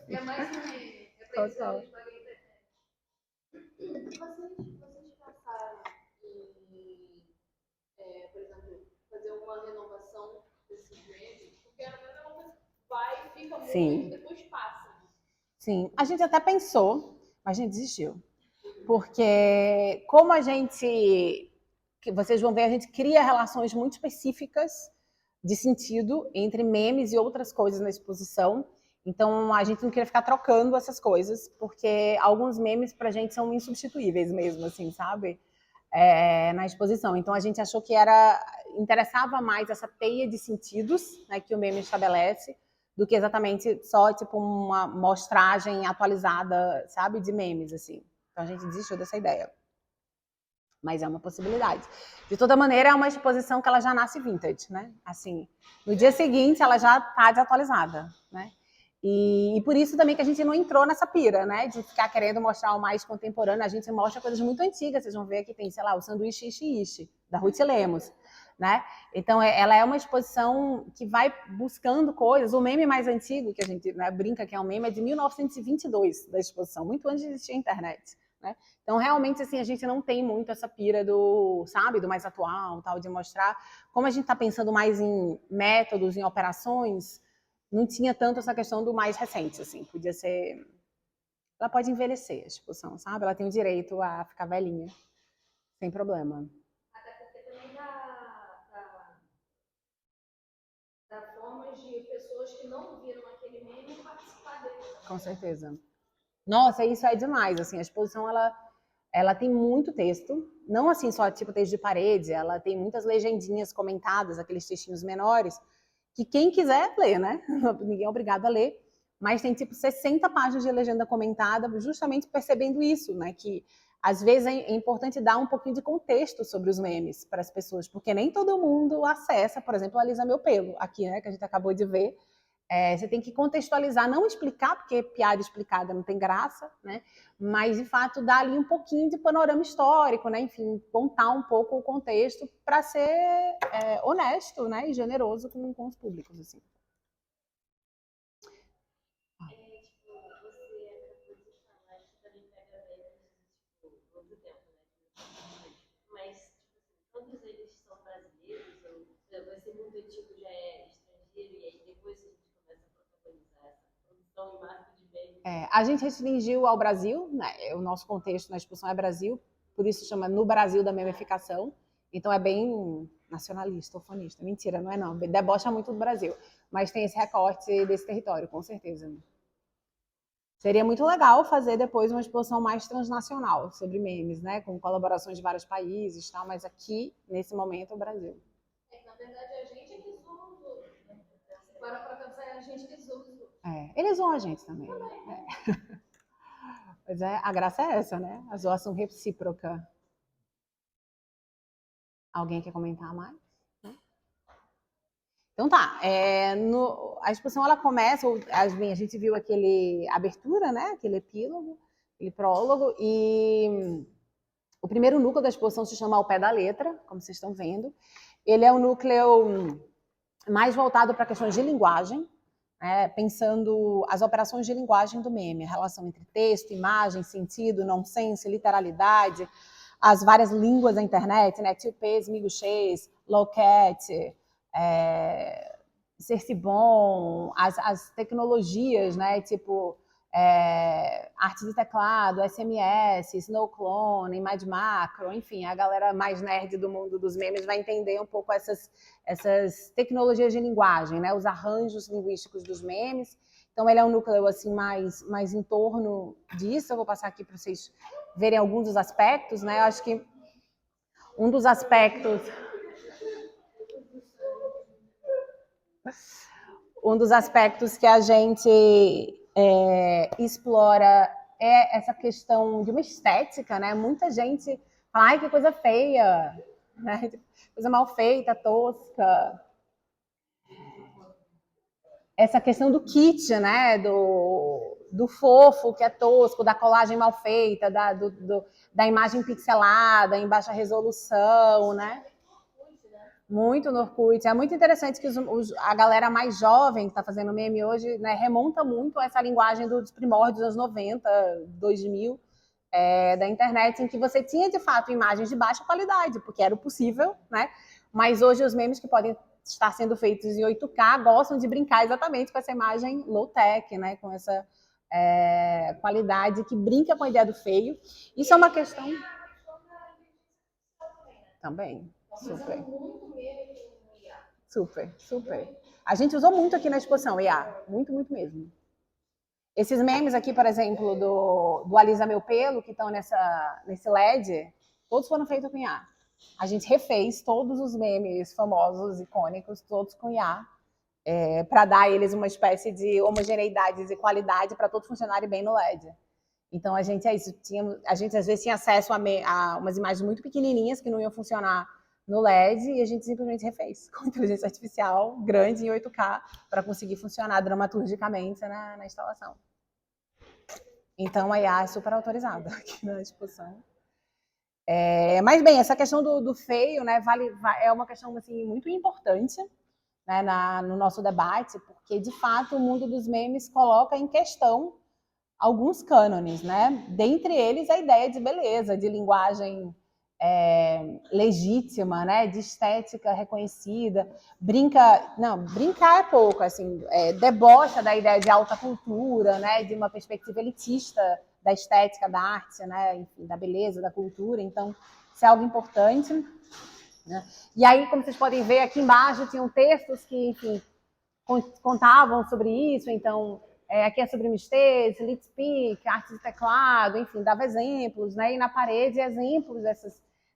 C: É mais um meme, é para isso que a gente paga a internet. Vocês pensaram em, por exemplo, fazer uma renovação desses memes? Porque a coisa vai, fica muito e depois passa.
B: Sim, a gente até pensou, mas a gente desistiu. Porque como a gente, que vocês vão ver, a gente cria relações muito específicas de sentido entre memes e outras coisas na exposição. Então a gente não queria ficar trocando essas coisas, porque alguns memes pra gente são insubstituíveis mesmo, assim, sabe? Na exposição. Então a gente achou que interessava mais essa teia de sentidos, né, que o meme estabelece, do que exatamente só tipo uma mostragem atualizada, sabe, de memes, assim. Então a gente desistiu dessa ideia. Mas é uma possibilidade. De toda maneira, é uma exposição que ela já nasce vintage, né? Assim, no dia seguinte ela já está desatualizada, né? E por isso também que a gente não entrou nessa pira, né? De ficar querendo mostrar o mais contemporâneo. A gente mostra coisas muito antigas. Vocês vão ver que tem, sei lá, o sanduíche Ishi, da Ruth Lemos, né? Então, ela é uma exposição que vai buscando coisas. O meme mais antigo, que a gente, né, brinca que é um meme, é de 1922, da exposição, muito antes de existir a internet, né? Então, realmente, assim, a gente não tem muito essa pira do, sabe, do mais atual, tal, de mostrar. Como a gente está pensando mais em métodos, em operações, não tinha tanto essa questão do mais recente, assim, podia ser... Ela pode envelhecer, a exposição, sabe? Ela tem o direito a ficar velhinha, sem problema.
C: Até porque também dá formas de pessoas que não viram aquele meme participar dele.
B: Com certeza. Nossa, isso é demais, assim, a exposição, ela tem muito texto, não assim só tipo texto de parede, ela tem muitas legendinhas comentadas, aqueles textinhos menores, que quem quiser lê, né? Ninguém é obrigado a ler, mas tem tipo 60 páginas de legenda comentada, justamente percebendo isso, né? Que às vezes é importante dar um pouquinho de contexto sobre os memes para as pessoas, porque nem todo mundo acessa, por exemplo, a Alisa Meu Pelo, aqui, né? Que a gente acabou de ver. Você tem que contextualizar, não explicar, porque piada explicada não tem graça, né? Mas, de fato, dar ali um pouquinho de panorama histórico, né? Enfim, contar um pouco o contexto para ser honesto, né? E generoso com os públicos, assim.
C: Mas, todos eles são brasileiros, ou vai ser muito antigo, já é estrangeiro, e aí depois a gente começa a protagonizar essa produção em massa de bem.
B: A gente restringiu ao Brasil, né? O nosso contexto na exposição é Brasil, por isso chama No Brasil da Memificação. Então é bem, nacionalista, ufanista. Mentira, não é não. Debocha muito do Brasil. Mas tem esse recorte desse território, com certeza. Seria muito legal fazer depois uma exposição mais transnacional sobre memes, né? Com colaborações de vários países e tal, mas aqui, nesse momento, é o Brasil.
C: Na verdade, a gente é que zoa os outros, né? Se para pensar, é a gente que zoa os outros.
B: Eles zoam a gente também. Mas a graça é essa, né? A zoação recíproca. Alguém quer comentar mais? Então tá, a exposição ela começa, a gente viu aquele abertura, né? Aquele epílogo, aquele prólogo, e o primeiro núcleo da exposição se chama Ao Pé da Letra, como vocês estão vendo. Ele é um núcleo mais voltado para questões de linguagem, né? Pensando as operações de linguagem do meme, a relação entre texto, imagem, sentido, nonsense, literalidade, as várias línguas da internet, né? Tipês, miguxês, lowcat, Cercibon, as tecnologias, né? Tipo arte de teclado, SMS, Snowclone, ImageMacro, enfim, a galera mais nerd do mundo dos memes vai entender um pouco essas tecnologias de linguagem, né? Os arranjos linguísticos dos memes. Então, ele é um núcleo assim, mais em torno disso. Eu vou passar aqui para vocês verem alguns dos aspectos, né? Eu acho que um dos aspectos que a gente explora é essa questão de uma estética, né? Muita gente fala, ai, que coisa feia, né? Coisa mal feita, tosca. Essa questão do kit, né? Do fofo, que é tosco, da colagem mal feita, da imagem pixelada, em baixa resolução, né? Muito no Orkut. É muito interessante que a galera mais jovem que está fazendo meme hoje, né, remonta muito a essa linguagem dos primórdios dos anos 90, 2000, da internet, em que você tinha, de fato, imagens de baixa qualidade, porque era o possível, né? Mas hoje os memes que podem estar sendo feitos em 8K gostam de brincar exatamente com essa imagem low-tech, né? Com essa qualidade que brinca com a ideia do feio. Isso é uma questão... Também. Super. Super, super. A gente usou muito aqui na exposição, IA. Muito, muito mesmo. Esses memes aqui, por exemplo, do Alisa Meu Pelo, que estão nesse LED, todos foram feitos com IA. A gente refez todos os memes famosos, icônicos, todos com IA, para dar a eles uma espécie de homogeneidade e qualidade para todos funcionarem bem no LED. Então, a gente a gente às vezes tinha acesso a umas imagens muito pequenininhas que não iam funcionar no LED e a gente simplesmente refez com inteligência artificial grande em 8K para conseguir funcionar dramaturgicamente na instalação. Então, a IA é super autorizada aqui na exposição. Mas, bem, essa questão do feio, né, é uma questão assim, muito importante, né, no nosso debate, porque, de fato, o mundo dos memes coloca em questão alguns cânones, né? Dentre eles, a ideia de beleza, de linguagem legítima, né? De estética reconhecida. Brincar é pouco, assim, debocha da ideia de alta cultura, né? De uma perspectiva elitista da estética, da arte, né? Enfim, da beleza, da cultura. Então, isso é algo importante, né? E aí, como vocês podem ver, aqui embaixo tinham textos que, enfim, contavam sobre isso. Então, aqui é sobre mistakes, lit speak, arte de teclado, enfim, dava exemplos, né? E na parede, exemplos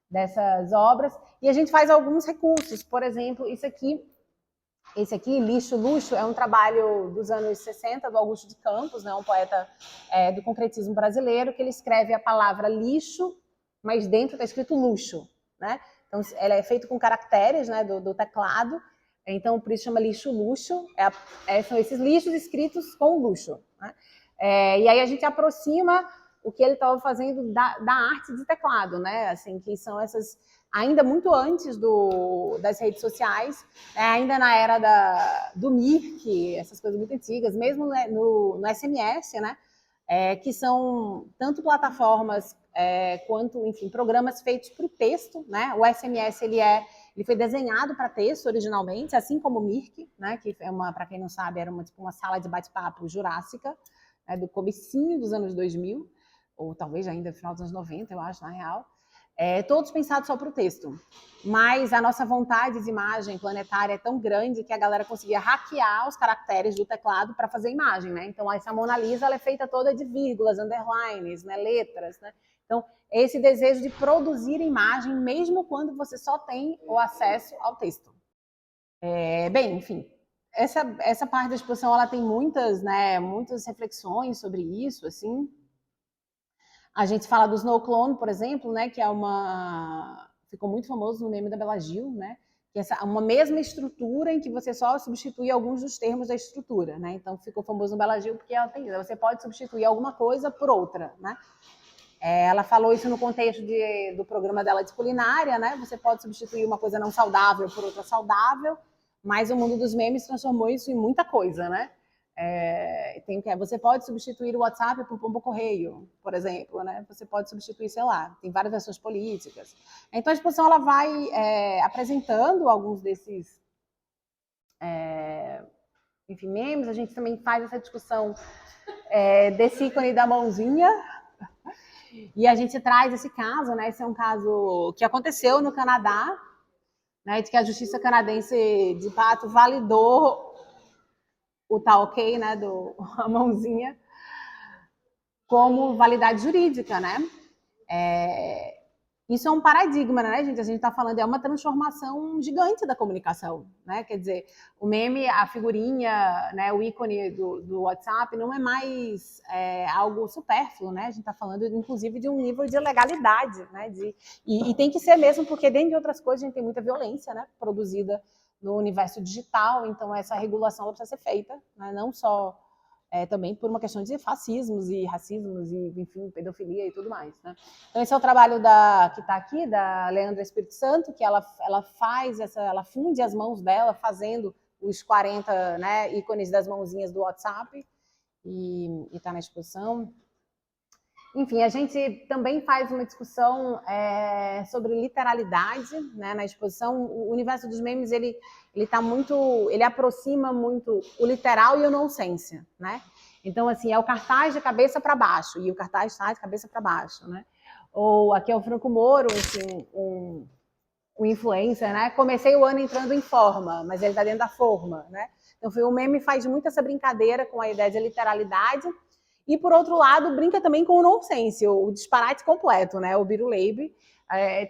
B: dessas obras. E a gente faz alguns recursos. Por exemplo, esse aqui, Lixo Luxo, é um trabalho dos anos 60, do Augusto de Campos, né? Um poeta do concretismo brasileiro, que ele escreve a palavra lixo, mas dentro está escrito luxo, né? Então, ela é feito com caracteres, né, do teclado. Então, por isso chama lixo luxo. São esses lixos escritos com luxo, né? E aí a gente aproxima o que ele estava fazendo da arte de teclado, né? Assim, que são essas... Ainda muito antes das redes sociais, ainda na era do Mirk, essas coisas muito antigas, mesmo no SMS, né? Que são tanto plataformas quanto, enfim, programas feitos para o texto, né? O SMS, ele foi desenhado para texto originalmente, assim como o Mirk, né? Que para quem não sabe, era uma sala de bate-papo jurássica, né? Do comecinho dos anos 2000, ou talvez ainda no final dos anos 90, eu acho, na real. todos pensados só para o texto. Mas a nossa vontade de imagem planetária é tão grande que a galera conseguia hackear os caracteres do teclado para fazer imagem, né? Então, essa Mona Lisa ela é feita toda de vírgulas, underlines, né? Letras, né? Então, esse desejo de produzir imagem, mesmo quando você só tem o acesso ao texto. Bem, enfim, essa parte da exposição ela tem muitas reflexões sobre isso, assim. A gente fala do Snow Clone, por exemplo, né, que ficou muito famoso no meme da Bela Gil, né, que é uma mesma estrutura em que você só substitui alguns dos termos da estrutura, né? Então ficou famoso no Bela Gil porque ela tem isso, você pode substituir alguma coisa por outra, né? Ela falou isso no contexto do programa dela de culinária, né? Você pode substituir uma coisa não saudável por outra saudável, mas o mundo dos memes transformou isso em muita coisa, né? Você pode substituir o WhatsApp por pombo correio, por exemplo, né? Você pode substituir, sei lá, tem várias versões políticas. Então a exposição ela vai apresentando alguns desses memes. A gente também faz essa discussão desse ícone da mãozinha. E a gente traz esse caso, né? Esse é um caso que aconteceu no Canadá, né? De que a justiça canadense, de fato, validou o tá ok, né? A mãozinha, como validade jurídica, né? Isso é um paradigma, né, gente? A gente está falando, é uma transformação gigante da comunicação, né? Quer dizer, o meme, a figurinha, né, o ícone do WhatsApp não é mais algo supérfluo, né? A gente está falando, inclusive, de um nível de legalidade, né? E tem que ser mesmo, porque, dentre outras coisas, a gente tem muita violência, né, produzida no universo digital, então essa regulação precisa ser feita, né? Não só também por uma questão de fascismos e racismos e, enfim, pedofilia e tudo mais, né? Então esse é o trabalho que está aqui, da Leandra Espírito Santo, que ela ela funde as mãos dela fazendo os 40, né, ícones das mãozinhas do WhatsApp e está na exposição. Enfim, a gente também faz uma discussão sobre literalidade, né, na exposição. O universo dos memes ele aproxima muito o literal e o nonsense, né? Então, assim, é o cartaz de cabeça para baixo e o cartaz está de cabeça para baixo, né? Ou aqui é o Franco Moro, enfim, um influencer, né? Comecei o ano entrando em forma, mas ele está dentro da forma, né? Então, o meme faz muito essa brincadeira com a ideia de literalidade. E, por outro lado, brinca também com o nonsense, o disparate completo, né? O Biruleibe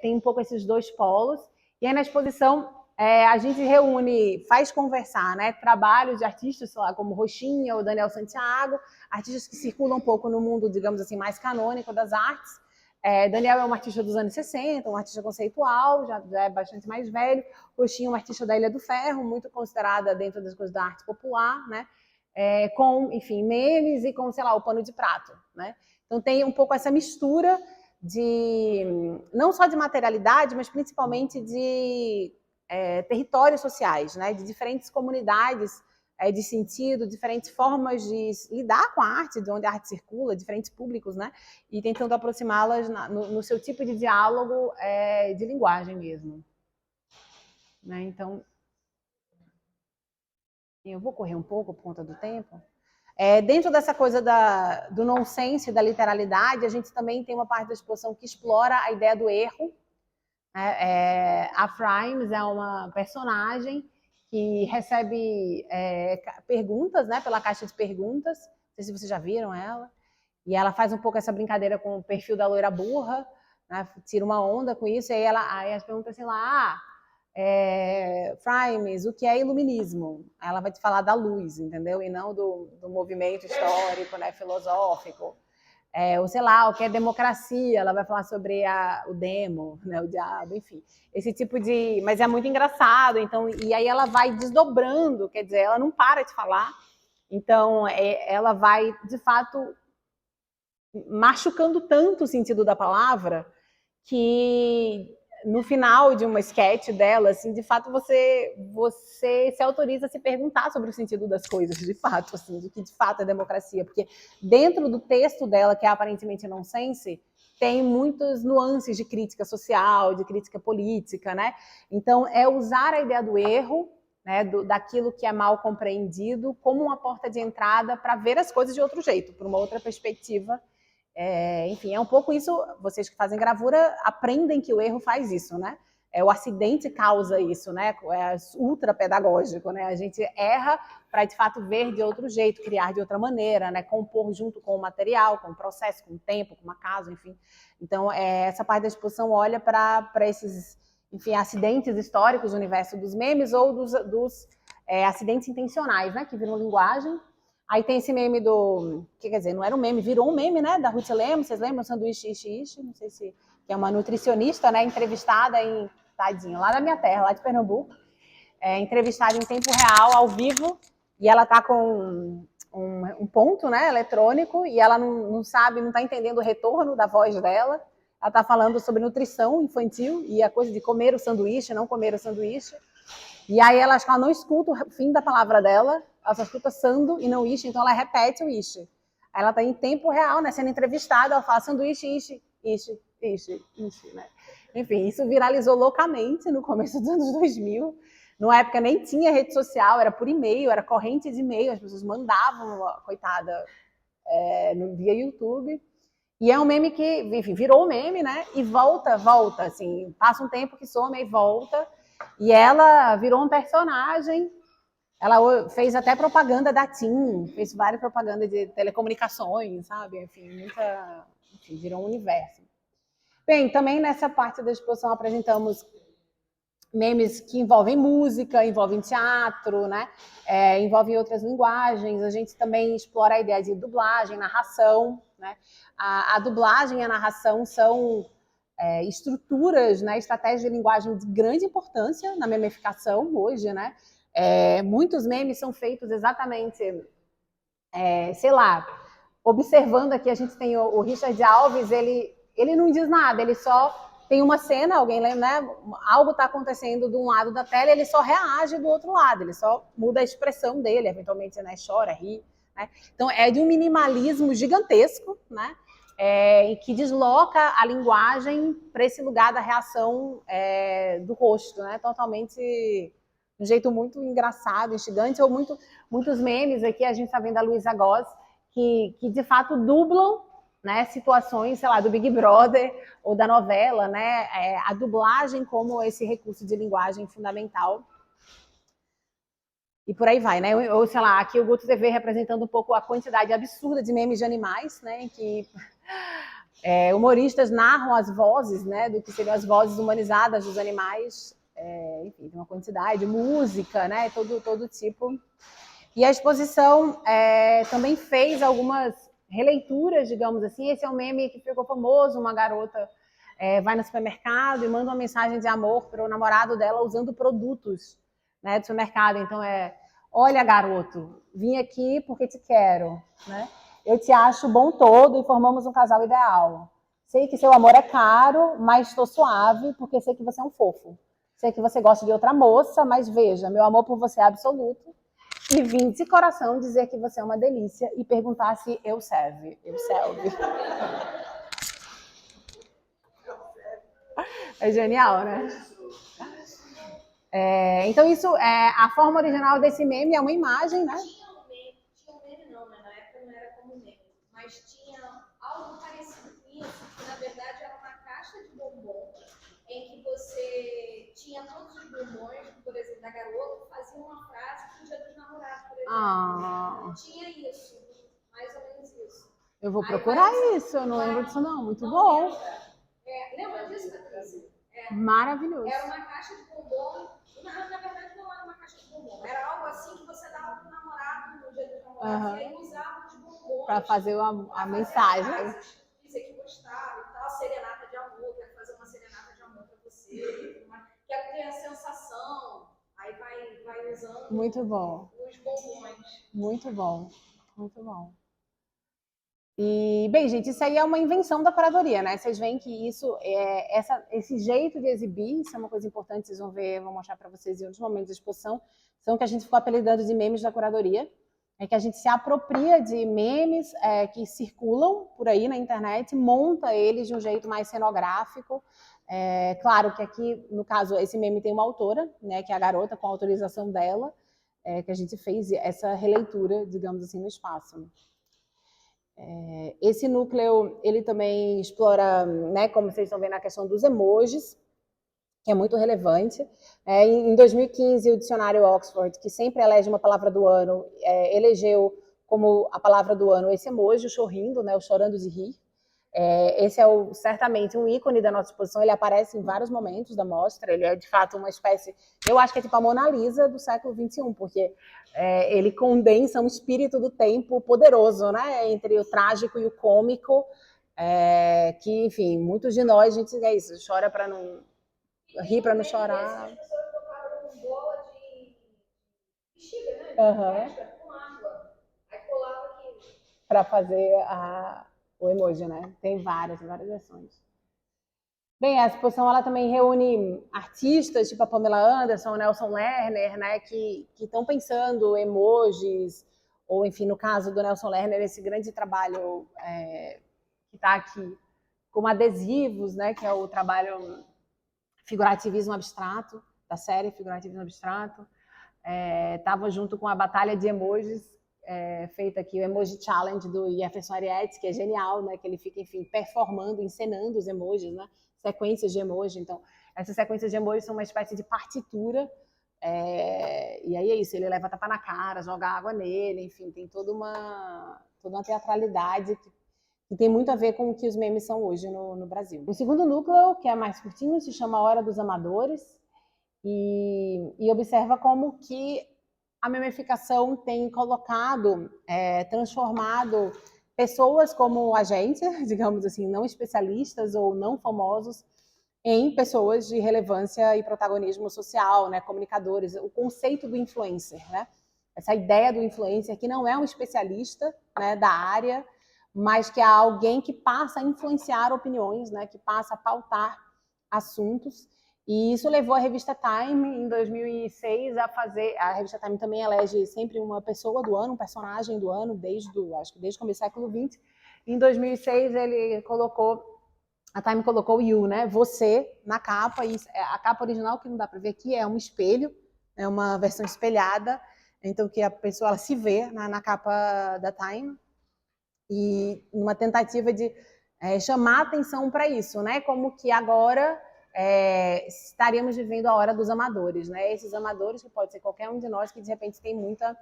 B: tem um pouco esses dois polos. E aí, na exposição, a gente reúne, faz conversar, né? Trabalhos de artistas, sei lá, como Roxinha ou Daniel Santiago, artistas que circulam um pouco no mundo, digamos assim, mais canônico das artes. Daniel é um artista dos anos 60, um artista conceitual, já é bastante mais velho. Roxinha é uma artista da Ilha do Ferro, muito considerada dentro das coisas da arte popular, né? Com, enfim, memes e com, sei lá, o pano de prato, né? Então tem um pouco essa mistura não só de materialidade, mas principalmente de territórios sociais, né? De diferentes comunidades de sentido, diferentes formas de lidar com a arte, de onde a arte circula, diferentes públicos, né? E tentando aproximá-las no seu tipo de diálogo de linguagem mesmo, né? Então, eu vou correr um pouco por conta do tempo. Dentro dessa coisa do nonsense, da literalidade, a gente também tem uma parte da exposição que explora a ideia do erro. A Frames é uma personagem que recebe perguntas, né, pela caixa de perguntas. Não sei se vocês já viram ela. E ela faz um pouco essa brincadeira com o perfil da loira burra, né, tira uma onda com isso. E aí as perguntas assim lá... Frames, o que é iluminismo? Ela vai te falar da luz, entendeu? E não do movimento histórico, né, filosófico. Ou sei lá, o que é democracia? Ela vai falar sobre o demo, né, o diabo, enfim. Esse tipo de... Mas é muito engraçado, então... E aí ela vai desdobrando, quer dizer, ela não para de falar. Então, ela vai, de fato, machucando tanto o sentido da palavra que... No final de uma sketch dela, assim, de fato, você se autoriza a se perguntar sobre o sentido das coisas, de fato, assim, de que de fato é democracia. Porque dentro do texto dela, que é aparentemente nonsense, tem muitas nuances de crítica social, de crítica política, né? Então, é usar a ideia do erro, né, daquilo que é mal compreendido, como uma porta de entrada para ver as coisas de outro jeito, por uma outra perspectiva, Enfim, é um pouco isso, vocês que fazem gravura aprendem que o erro faz isso, né? O acidente causa isso, né? É ultra pedagógico, né? A gente erra para, de fato, ver de outro jeito, criar de outra maneira, né? Compor junto com o material, com o processo, com o tempo, com o acaso, enfim. Então, essa parte da exposição olha para esses, enfim, acidentes históricos do universo dos memes ou dos acidentes intencionais, né? Que viram linguagem. Aí tem esse meme quer dizer, não era um meme, virou um meme, né? Da Ruth Lemos, vocês lembram? Sanduíche, ishi, não sei se... Que é uma nutricionista, né? Entrevistada tadinho, lá na minha terra, lá de Pernambuco. Entrevistada em tempo real, ao vivo. E ela tá com um ponto, né? Eletrônico. E ela não sabe, não tá entendendo o retorno da voz dela. Ela tá falando sobre nutrição infantil e a coisa de comer o sanduíche, não comer o sanduíche. E aí ela acho que ela não escuta o fim da palavra dela, ela só escuta sandu e não ishi, então ela repete o ishi. Aí ela está em tempo real, né, sendo entrevistada, ela fala sanduíche, ishi, né? Enfim, isso viralizou loucamente no começo dos anos 2000. Numa época nem tinha rede social, era por e-mail, era corrente de e-mail, as pessoas mandavam, coitada, via YouTube. E é um meme que, enfim, virou meme, né? E volta, assim, passa um tempo que some e volta. E ela virou um personagem, ela fez até propaganda da TIM, fez várias propagandas de telecomunicações, sabe? Enfim, virou um universo. Bem, também nessa parte da exposição apresentamos memes que envolvem música, envolvem teatro, né? Envolvem outras linguagens. A gente também explora a ideia de dublagem, narração, né? A dublagem e a narração são estruturas, né, estratégias de linguagem de grande importância na memificação hoje, né? Muitos memes são feitos exatamente, sei lá, observando aqui, a gente tem o Richard Alves, ele não diz nada, ele só tem uma cena, alguém lembra, né? Algo está acontecendo de um lado da tela, ele só reage do outro lado, ele só muda a expressão dele, eventualmente, né, chora, ri, né? Então, é de um minimalismo gigantesco, né? Que desloca a linguagem para esse lugar da reação do rosto, né? Totalmente de um jeito muito engraçado, instigante, ou muitos memes aqui, a gente está vendo a Luísa Goss, que de fato dublam, né, situações, sei lá, do Big Brother ou da novela, né? A dublagem como esse recurso de linguagem fundamental. E por aí vai, né? Ou, sei lá, aqui o Guto TV representando um pouco a quantidade absurda de memes de animais, né? Em que humoristas narram as vozes, né? Do que seriam as vozes humanizadas dos animais. Enfim, uma quantidade, música, né? Todo tipo. E a exposição também fez algumas releituras, digamos assim. Esse é um meme que ficou famoso, uma garota vai no supermercado e manda uma mensagem de amor para o namorado dela usando produtos, né, do supermercado. Então olha, garoto, vim aqui porque te quero, né? Eu te acho bom todo e formamos um casal ideal. Sei que seu amor é caro, mas estou suave porque sei que você é um fofo. Sei que você gosta de outra moça, mas veja, meu amor por você é absoluto. E vim de coração dizer que você é uma delícia e perguntar se eu serve. Eu serve. É genial, né? Então, isso a forma original desse meme é uma imagem, né?
C: Tinha um meme não, né? Na época não era como meme, mas tinha algo parecido com isso, que na verdade era uma caixa de bombom, em que você tinha todos os bombons, por exemplo, da garota, fazia uma frase pro Dia dos Namorados, por exemplo. Tinha isso, mais ou menos isso.
B: Eu vou procurar isso, eu não lembro disso não, muito bom.
C: Lembra disso, Patrícia?
B: Maravilhoso.
C: Era uma caixa de bombom. Na verdade, não era uma caixa de bombom. Era algo assim que você dava pro namorado no Dia dos Namorados. E aí usava os bombons
B: para fazer a mensagem.
C: Dizer que gostava e tal, serenata de amor, quero fazer uma serenata de amor para você. Quero ter a sensação. Aí vai usando
B: muito bom.
C: Os bombons.
B: Muito bom, muito bom. E, bem, gente, isso aí é uma invenção da curadoria, né? Vocês veem que isso, esse jeito de exibir, isso é uma coisa importante, vocês vão ver, vou mostrar para vocês em outros momentos da exposição, são que a gente ficou apelidando de memes da curadoria, que a gente se apropria de memes que circulam por aí na internet, monta eles de um jeito mais cenográfico. Claro que aqui, no caso, esse meme tem uma autora, né, que é a garota, com a autorização dela, que a gente fez essa releitura, digamos assim, no espaço. Esse núcleo, ele também explora, né, como vocês estão vendo, a questão dos emojis, que é muito relevante. Em 2015, o dicionário Oxford, que sempre elege uma palavra do ano, elegeu como a palavra do ano esse emoji, o sorrindo, né, o chorando de rir. Esse é certamente um ícone da nossa exposição, ele aparece em vários momentos da mostra, ele é de fato uma espécie, eu acho que é tipo a Mona Lisa do século XXI, porque ele condensa um espírito do tempo poderoso, né, entre o trágico e o cômico, que, enfim, muitos de nós, a gente é isso, chora para não... rir para não chorar.
C: As pessoas botaram bola de bexiga, né? Com água. Aí colava aqui.
B: Para fazer o emoji, né? Tem várias versões. Bem, a exposição ela também reúne artistas, tipo a Pamela Anderson, o Nelson Lerner, né, que estão pensando emojis, ou enfim, no caso do Nelson Lerner, esse grande trabalho que está aqui, como adesivos, né, que é o trabalho Figurativismo Abstrato, da série Figurativismo Abstrato. Estava junto com a Batalha de Emojis, feita aqui, o Emoji Challenge do Jefferson Ariete, que é genial, né? Que ele fica, enfim, performando, encenando os emojis, né? Sequências de emoji. Então, essas sequências de emojis são uma espécie de partitura. E aí é isso, ele leva tapa na cara, joga água nele, enfim, tem toda uma teatralidade que tem muito a ver com o que os memes são hoje no Brasil. O segundo núcleo, que é mais curtinho, se chama Hora dos Amadores, e observa como que a memificação tem colocado, transformado pessoas como a gente, digamos assim, não especialistas ou não famosos, em pessoas de relevância e protagonismo social, né, comunicadores, o conceito do influencer, né? Essa ideia do influencer que não é um especialista, né, da área, mas que é alguém que passa a influenciar opiniões, né, que passa a pautar assuntos. E isso levou a revista Time, em 2006, a fazer... A revista Time também elege sempre uma pessoa do ano, um personagem do ano, acho que desde o começo do século XX. Em 2006, a Time colocou You, né? Você, na capa. E a capa original, que não dá para ver aqui, é um espelho, é uma versão espelhada, então que a pessoa ela se vê na capa da Time. E numa tentativa de chamar atenção para isso, né? Como que agora estaríamos vivendo a hora dos amadores, né? Esses amadores que pode ser qualquer um de nós que de repente tem muita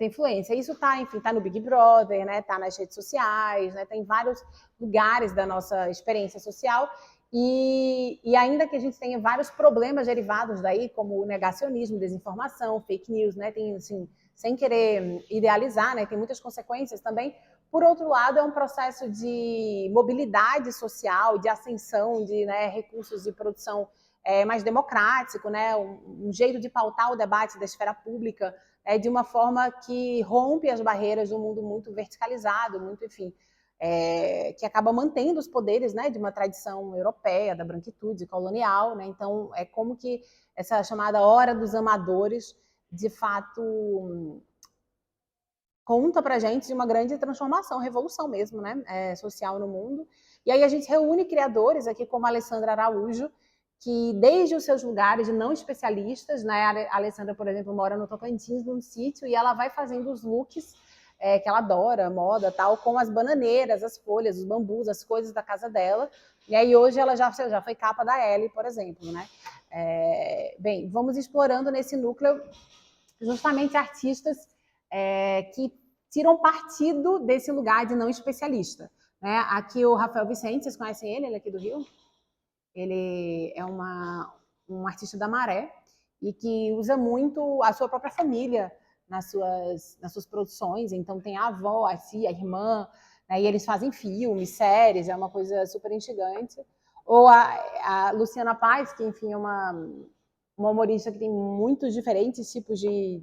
B: influência. Isso tá, enfim, tá no Big Brother, né? Tá nas redes sociais, né? Tá em vários lugares da nossa experiência social. E ainda que a gente tenha vários problemas derivados daí, como o negacionismo, desinformação, fake news, né? Tem, assim, sem querer idealizar, né? Tem muitas consequências também. Por outro lado, é um processo de mobilidade social, de ascensão de, né, recursos de produção mais democrático, né, um jeito de pautar o debate da esfera pública de uma forma que rompe as barreiras de um mundo muito verticalizado, muito, enfim, que acaba mantendo os poderes, né, de uma tradição europeia, da branquitude colonial, né? Então, é como que essa chamada hora dos amadores, de fato, conta para a gente de uma grande transformação, revolução mesmo, né, social no mundo. E aí a gente reúne criadores aqui como a Alessandra Araújo, que desde os seus lugares de não especialistas, né, a Alessandra, por exemplo, mora no Tocantins, num sítio, e ela vai fazendo os looks que ela adora, moda, tal, com as bananeiras, as folhas, os bambus, as coisas da casa dela. E aí hoje ela já foi capa da Elle, por exemplo, né? Bem, vamos explorando nesse núcleo justamente artistas que tiram partido desse lugar de não especialista. Né? Aqui o Rafael Vicente, vocês conhecem ele? Ele é aqui do Rio. Ele é um artista da Maré e que usa muito a sua própria família nas suas produções. Então tem a avó, a tia, a irmã, né? E eles fazem filmes, séries, é uma coisa super instigante. Ou a Luciana Paz, que enfim é uma humorista que tem muitos diferentes tipos de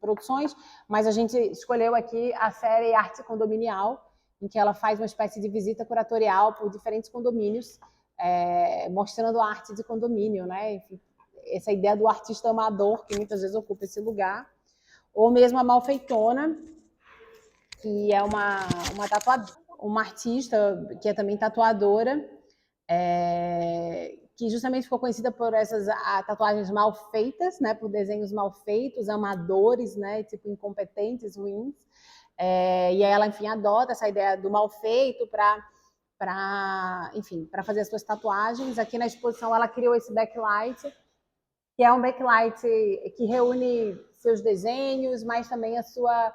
B: produções, mas a gente escolheu aqui a série Arte Condominial, em que ela faz uma espécie de visita curatorial por diferentes condomínios, mostrando a arte de condomínio, né? Enfim, essa ideia do artista amador, que muitas vezes ocupa esse lugar. Ou mesmo a Malfeitona, que é uma artista que é também tatuadora, que justamente ficou conhecida por essas tatuagens mal feitas, né, por desenhos mal feitos, amadores, né, tipo incompetentes, ruins. E aí ela, enfim, adota essa ideia do mal feito para fazer as suas tatuagens. Aqui na exposição ela criou esse backlight, que é um backlight que reúne seus desenhos, mas também a sua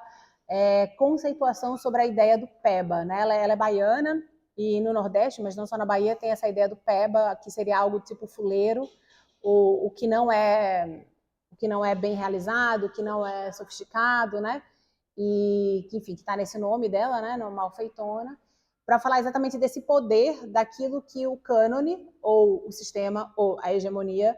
B: conceituação sobre a ideia do peba, né? Ela é baiana e no Nordeste, mas não só na Bahia, tem essa ideia do peba, que seria algo tipo fuleiro, o que não é bem realizado, o que não é sofisticado, né? E que, enfim, que está nesse nome dela, né? No malfeitona, para falar exatamente desse poder daquilo que o cânone, ou o sistema, ou a hegemonia,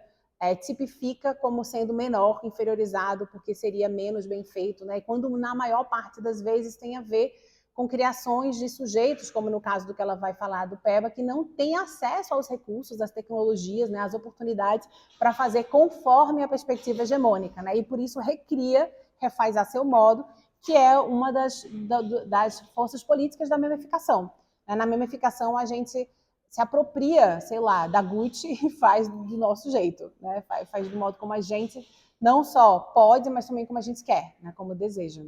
B: tipifica como sendo menor, inferiorizado, porque seria menos bem feito, né? E quando, na maior parte das vezes, tem a ver com criações de sujeitos, como no caso do que ela vai falar do PEBA, que não tem acesso aos recursos, às tecnologias, né, às oportunidades para fazer conforme a perspectiva hegemônica, né? E por isso refaz a seu modo, que é uma das forças políticas da memificação. Na memificação, a gente se apropria, sei lá, da Gucci e faz do nosso jeito, né? Faz do modo como a gente não só pode, mas também como a gente quer, né? Como deseja.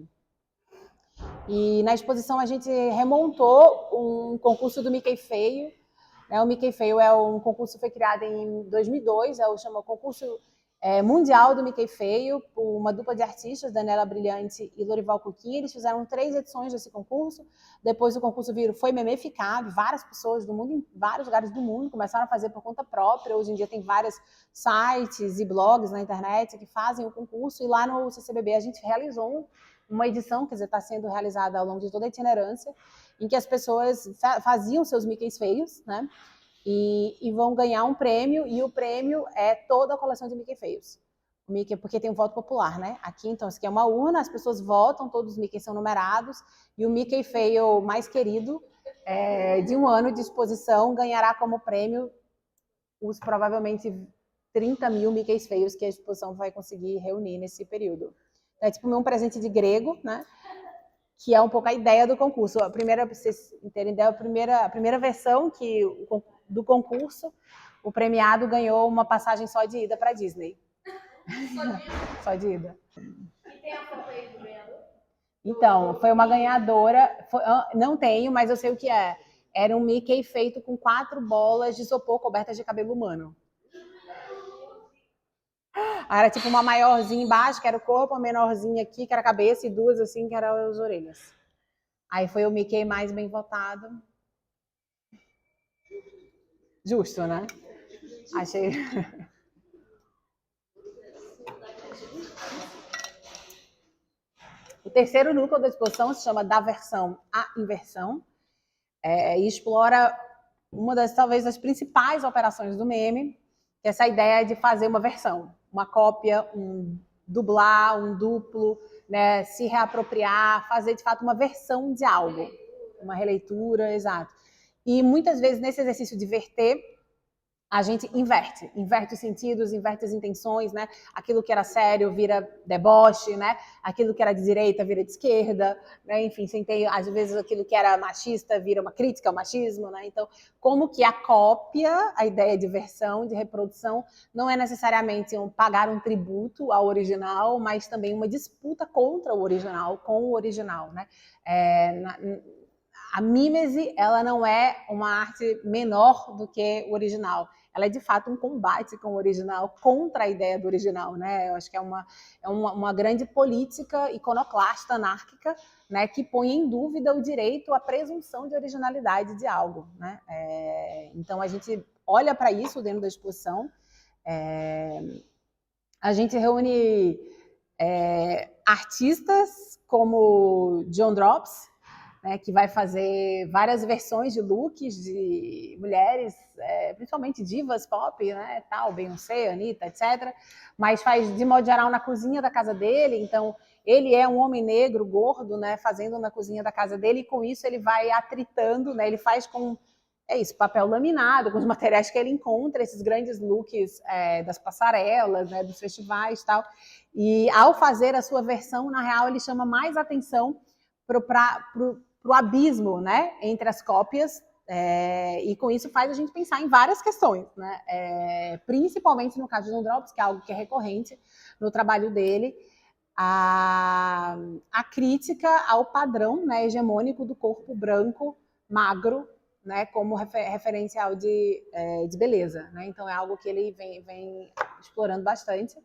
B: E na exposição a gente remontou um concurso do Mickey Feio. Né? O Mickey Feio é um concurso que foi criado em 2002, chama Concurso Mundial do Mickey Feio, por uma dupla de artistas, Daniela Brilhante e Lorival Coquinha. Eles fizeram 3 edições desse concurso. Depois o concurso foi memeficado, várias pessoas do mundo, em vários lugares do mundo, começaram a fazer por conta própria. Hoje em dia tem vários sites e blogs na internet que fazem o concurso, e lá no CCBB a gente realizou uma edição, quer dizer, está sendo realizada ao longo de toda a itinerância, em que as pessoas faziam seus Mickeys feios, né? E vão ganhar um prêmio, e o prêmio é toda a coleção de Mickey feios. O Mickey, porque tem um voto popular, né? Aqui, então, isso aqui é uma urna, as pessoas votam, todos os Mickey são numerados, e o Mickey feio mais querido de um ano de exposição ganhará como prêmio os provavelmente 30 mil Mickeys feios que a exposição vai conseguir reunir nesse período. É tipo um presente de grego, né? Que é um pouco a ideia do concurso. Para vocês terem ideia, a primeira versão do concurso, o premiado ganhou uma passagem só de ida para Disney. Só de ida.
C: E tem a foto aí do ganhador?
B: Então, foi uma ganhadora. Não tenho, mas eu sei o que é. Era um Mickey feito com 4 bolas de isopor cobertas de cabelo humano. Era tipo uma maiorzinha embaixo, que era o corpo, uma menorzinha aqui, que era a cabeça, e 2 assim, que eram as orelhas. Aí foi o Mickey mais bem votado. Justo, né? Achei. O terceiro núcleo da exposição se chama Da Versão à Inversão, e explora uma talvez, das principais operações do meme, que é essa ideia de fazer uma versão, uma cópia, um dublar, um duplo, né, se reapropriar, fazer de fato uma versão de algo, uma releitura, exato. E muitas vezes nesse exercício de verter, a gente inverte os sentidos, inverte as intenções, né? Aquilo que era sério vira deboche, né? Aquilo que era de direita vira de esquerda, né? Enfim, às vezes aquilo que era machista vira uma crítica ao machismo, né? Então, como que a cópia, a ideia de versão, de reprodução, não é necessariamente pagar um tributo ao original, mas também uma disputa contra o original, com o original, né? A mímese, ela não é uma arte menor do que o original. Ela é, de fato, um combate com o original, contra a ideia do original, né? Eu acho que é uma grande política iconoclasta, anárquica, né, que põe em dúvida o direito à presunção de originalidade de algo, né? Então, a gente olha para isso dentro da exposição. A gente reúne artistas como John Drops, né, que vai fazer várias versões de looks de mulheres, principalmente divas pop, né, tal, Beyoncé, Anitta, etc. Mas faz de modo geral na cozinha da casa dele. Então, ele é um homem negro, gordo, né, fazendo na cozinha da casa dele, e com isso ele vai atritando, né, ele faz com papel laminado, com os materiais que ele encontra, esses grandes looks das passarelas, né, dos festivais e tal. E ao fazer a sua versão, na real, ele chama mais atenção para o abismo, né, entre as cópias, e com isso faz a gente pensar em várias questões, né, principalmente no caso de John Drops, que é algo que é recorrente no trabalho dele, a crítica ao padrão, né, hegemônico do corpo branco, magro, né, como referencial de beleza. Né? Então, é algo que ele vem explorando bastante.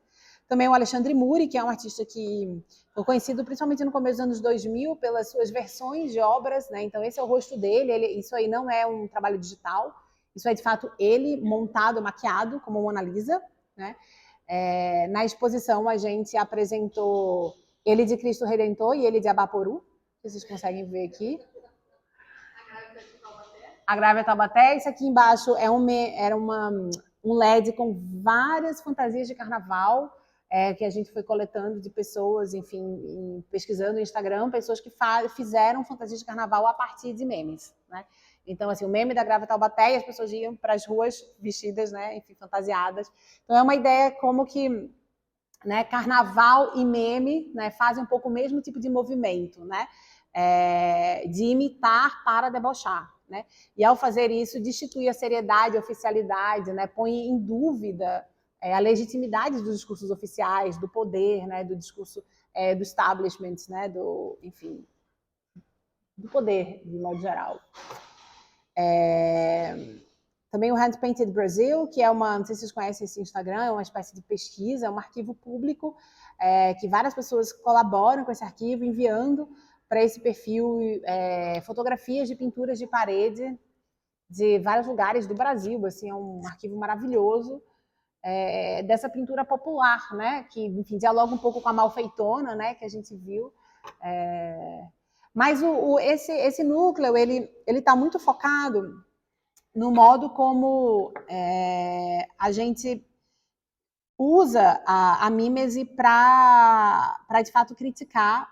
B: Também o Alexandre Muri, que é um artista que foi conhecido principalmente no começo dos anos 2000 pelas suas versões de obras. Né? Então, esse é o rosto dele. Isso aí não é um trabalho digital. Isso é, de fato, ele montado, maquiado, como Mona Lisa. Né? Na exposição, a gente apresentou ele de Cristo Redentor e ele de Abaporu. Vocês conseguem ver aqui. A Grávida Taubaté. Isso aqui embaixo era um LED com várias fantasias de carnaval que a gente foi coletando de pessoas, enfim, pesquisando no Instagram, pessoas que fizeram fantasias de carnaval a partir de memes, né? Então, assim, o meme da Grávida Taubaté, e as pessoas iam para as ruas vestidas, né, enfim, fantasiadas. Então, é uma ideia como que, né, carnaval e meme, né, fazem um pouco o mesmo tipo de movimento, né, de imitar para debochar, né? E ao fazer isso, destitui a seriedade, a oficialidade, né, põe em dúvida a legitimidade dos discursos oficiais, do poder, né, do discurso do establishment, né, enfim, do poder, de modo geral. Também o Hand Painted Brazil, que é não sei se vocês conhecem esse Instagram, é uma espécie de pesquisa, é um arquivo público que várias pessoas colaboram com esse arquivo, enviando para esse perfil fotografias de pinturas de parede de vários lugares do Brasil. Assim, é um arquivo maravilhoso dessa pintura popular, né? Que, enfim, dialoga um pouco com a malfeitona, né? Que a gente viu. Mas esse núcleo, ele está muito focado no modo como a gente usa a mímese para, de fato, criticar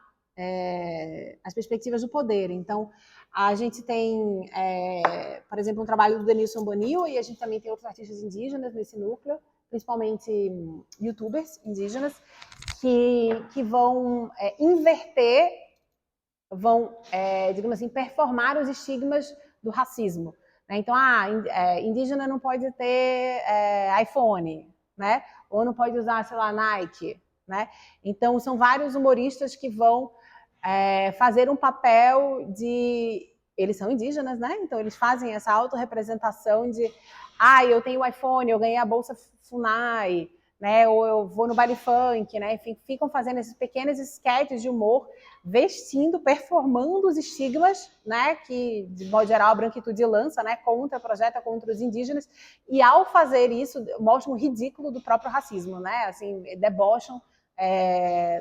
B: as perspectivas do poder. Então, a gente tem, por exemplo, um trabalho do Denilson Bonil, e a gente também tem outros artistas indígenas nesse núcleo, principalmente youtubers indígenas, que vão inverter, vão, digamos assim, performar os estigmas do racismo. Né? Então, indígena não pode ter iPhone, né? Ou não pode usar, sei lá, Nike. Né? Então, são vários humoristas que vão fazer um papel de... Eles são indígenas, né? Então, eles fazem essa autorrepresentação de eu tenho o iPhone, eu ganhei a Bolsa FUNAI, né? Ou eu vou no baile funk, né? Enfim, ficam fazendo esses pequenos esquetes de humor, vestindo, performando os estigmas, né? Que, de modo geral, a branquitude lança, né? Projeta contra os indígenas, e ao fazer isso, mostram o ridículo do próprio racismo, né? Assim, debocham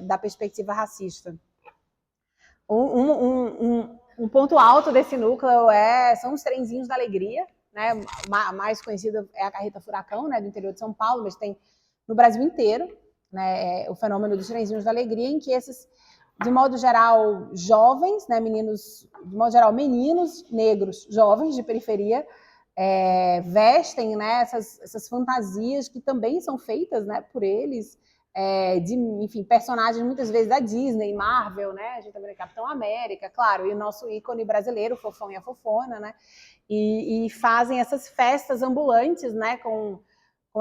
B: da perspectiva racista. Um ponto alto desse núcleo são os trenzinhos da alegria, né? A mais conhecida é a Carreta Furacão, né? Do interior de São Paulo, mas tem no Brasil inteiro, né? O fenômeno dos trenzinhos da alegria, em que esses, de modo geral, jovens, né? Meninos, de modo geral, meninos negros jovens de periferia, vestem, né? essas fantasias que também são feitas, né? Por eles, de, enfim, personagens muitas vezes da Disney, Marvel, né? A gente também tem Capitão América, claro, e o nosso ícone brasileiro, o Fofão e a Fofona, né? E fazem essas festas ambulantes, né? Com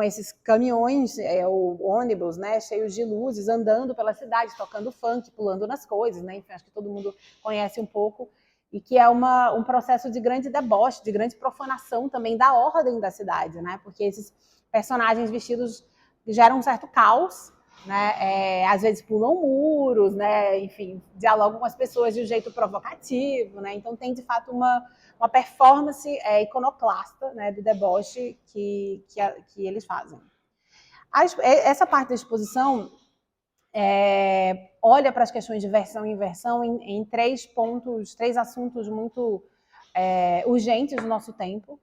B: esses caminhões ou ônibus, né? Cheios de luzes, andando pela cidade, tocando funk, pulando nas coisas, né? Enfim, acho que todo mundo conhece um pouco, e que é um processo de grande deboche, de grande profanação também da ordem da cidade, né? Porque esses personagens vestidos geram um certo caos, né? Às vezes pulam muros, né? Enfim, dialogam com as pessoas de um jeito provocativo, né? Então tem, de fato, uma performance iconoclasta, né? Do deboche que eles fazem. Essa parte da exposição olha para as questões de versão e inversão em três assuntos muito urgentes do nosso tempo,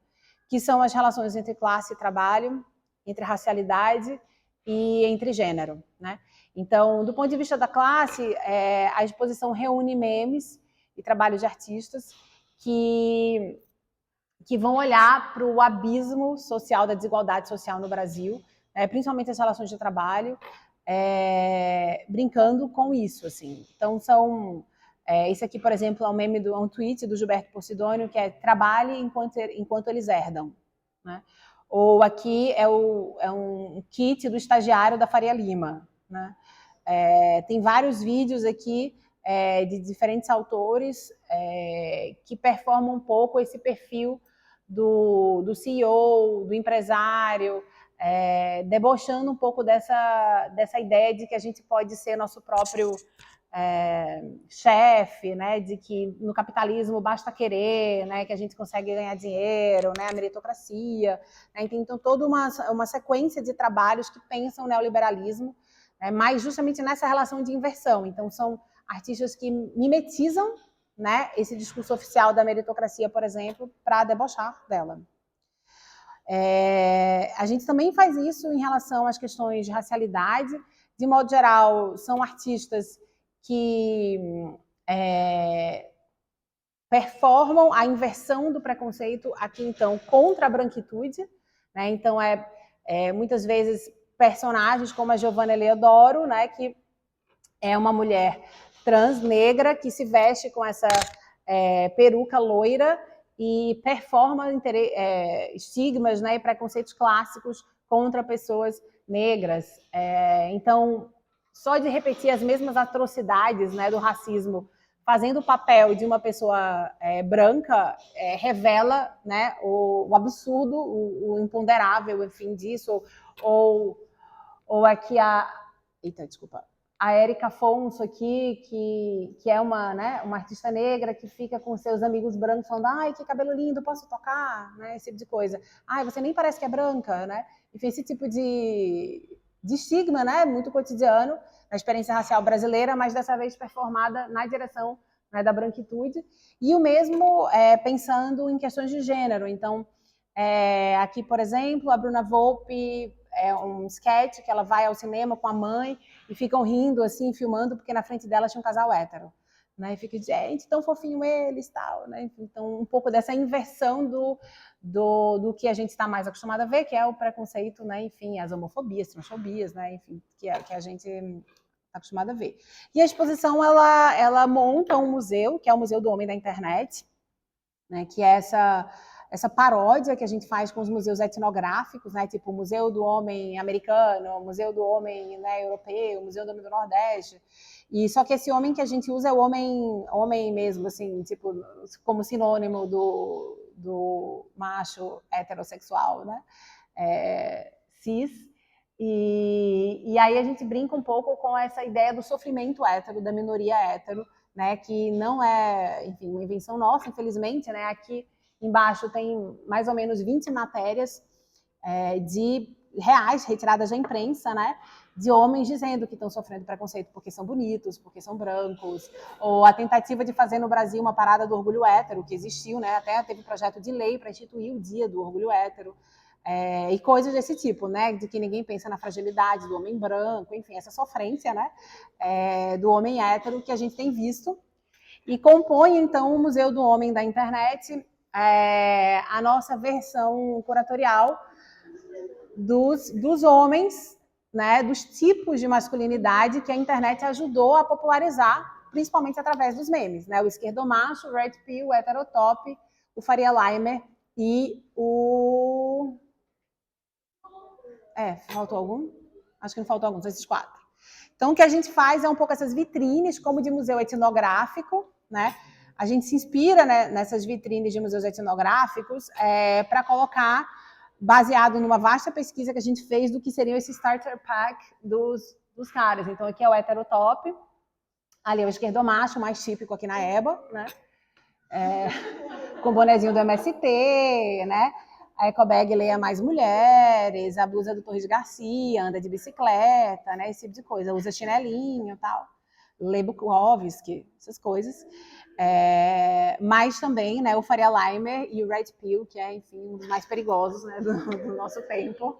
B: que são as relações entre classe e trabalho, entre racialidade e entre gênero, né? Então, do ponto de vista da classe, a exposição reúne memes e trabalhos de artistas que vão olhar para o abismo social, da desigualdade social no Brasil, principalmente as relações de trabalho, brincando com isso, assim. Então, esse aqui, por exemplo, é um meme, um tweet do Gilberto Porcidônio, que é "trabalhe enquanto eles herdam", né? Ou aqui é um kit do estagiário da Faria Lima, né? Tem vários vídeos aqui de diferentes autores que performam um pouco esse perfil do CEO, do empresário, debochando um pouco dessa ideia de que a gente pode ser nosso próprio chefe, né, de que no capitalismo basta querer, né, que a gente consegue ganhar dinheiro, né, a meritocracia, né, então toda uma sequência de trabalhos que pensam o neoliberalismo, mas justamente nessa relação de inversão. Então são artistas que mimetizam, né, esse discurso oficial da meritocracia, por exemplo, para debochar dela. A gente também faz isso em relação às questões de racialidade. De modo geral, são artistas que performam a inversão do preconceito aqui, então, contra a branquitude, né? Então, muitas vezes, personagens como a Giovanna Eleodoro, né, que é uma mulher trans, negra, que se veste com essa peruca loira e performa estigmas, né, e preconceitos clássicos contra pessoas negras. Então, só de repetir as mesmas atrocidades, né, do racismo, fazendo o papel de uma pessoa branca, revela, né, o absurdo, o imponderável, enfim, disso. Ou aqui Eita, desculpa. A Érica Afonso aqui, que é uma artista negra que fica com seus amigos brancos falando: ai, que cabelo lindo, posso tocar? Né, esse tipo de coisa. Ai, você nem parece que é branca, né? Enfim, esse tipo de estigma, né, muito cotidiano na experiência racial brasileira, mas dessa vez performada na direção, né, da branquitude. E o mesmo pensando em questões de gênero. Então, aqui, por exemplo, a Bruna Volpe um sketch que ela vai ao cinema com a mãe e ficam rindo, assim, filmando, porque na frente dela tinha um casal hétero. Né? E fica, gente, tão fofinho eles, tal, né? Então, um pouco dessa inversão do que a gente está mais acostumado a ver, que é o preconceito, né? Enfim, as homofobias, transfobias, né? Enfim, que a gente está acostumado a ver. E a exposição, ela monta um museu, que é o Museu do Homem da Internet, né? Que é essa paródia que a gente faz com os museus etnográficos, né? Tipo o Museu do Homem Americano, o Museu do Homem, né, Europeu, o Museu do Homem do Nordeste. E só que esse homem que a gente usa é o homem mesmo, assim, tipo, como sinônimo do macho heterossexual, né? Cis. E aí a gente brinca um pouco com essa ideia do sofrimento hétero, da minoria hétero, né? Que não é, enfim, uma invenção nossa, infelizmente, né? Aqui embaixo tem mais ou menos 20 matérias de reais, retiradas da imprensa, né? De homens dizendo que estão sofrendo preconceito porque são bonitos, porque são brancos, ou a tentativa de fazer no Brasil uma parada do orgulho hétero, que existiu, né? Até teve projeto de lei para instituir o Dia do Orgulho Hétero, e coisas desse tipo, né? De que ninguém pensa na fragilidade do homem branco, enfim, essa sofrência, né? Do homem hétero que a gente tem visto. E compõe, então, o Museu do Homem da Internet, a nossa versão curatorial dos homens, né, dos tipos de masculinidade que a internet ajudou a popularizar, principalmente através dos memes, né? O esquerdomacho, o red pill, o heterotop, o Faria Limer e o... faltou algum? Acho que não faltou algum, são esses 4. Então, o que a gente faz é um pouco essas vitrines, como de museu etnográfico, né? A gente se inspira, né, nessas vitrines de museus etnográficos para colocar, baseado numa vasta pesquisa que a gente fez do que seriam esse starter pack dos caras. Então, aqui é o heterotop, ali é o esquerdomacho, mais típico aqui na EBA, né? Com o bonezinho do MST, né? A ecobag leia mais mulheres, a blusa do Torres Garcia, anda de bicicleta, né? Esse tipo de coisa, usa chinelinho e tal. Lê Bukowski, essas coisas. Mas também, né, o Faria Limer e o Red Pill, que é, enfim, um dos mais perigosos, né, do nosso tempo.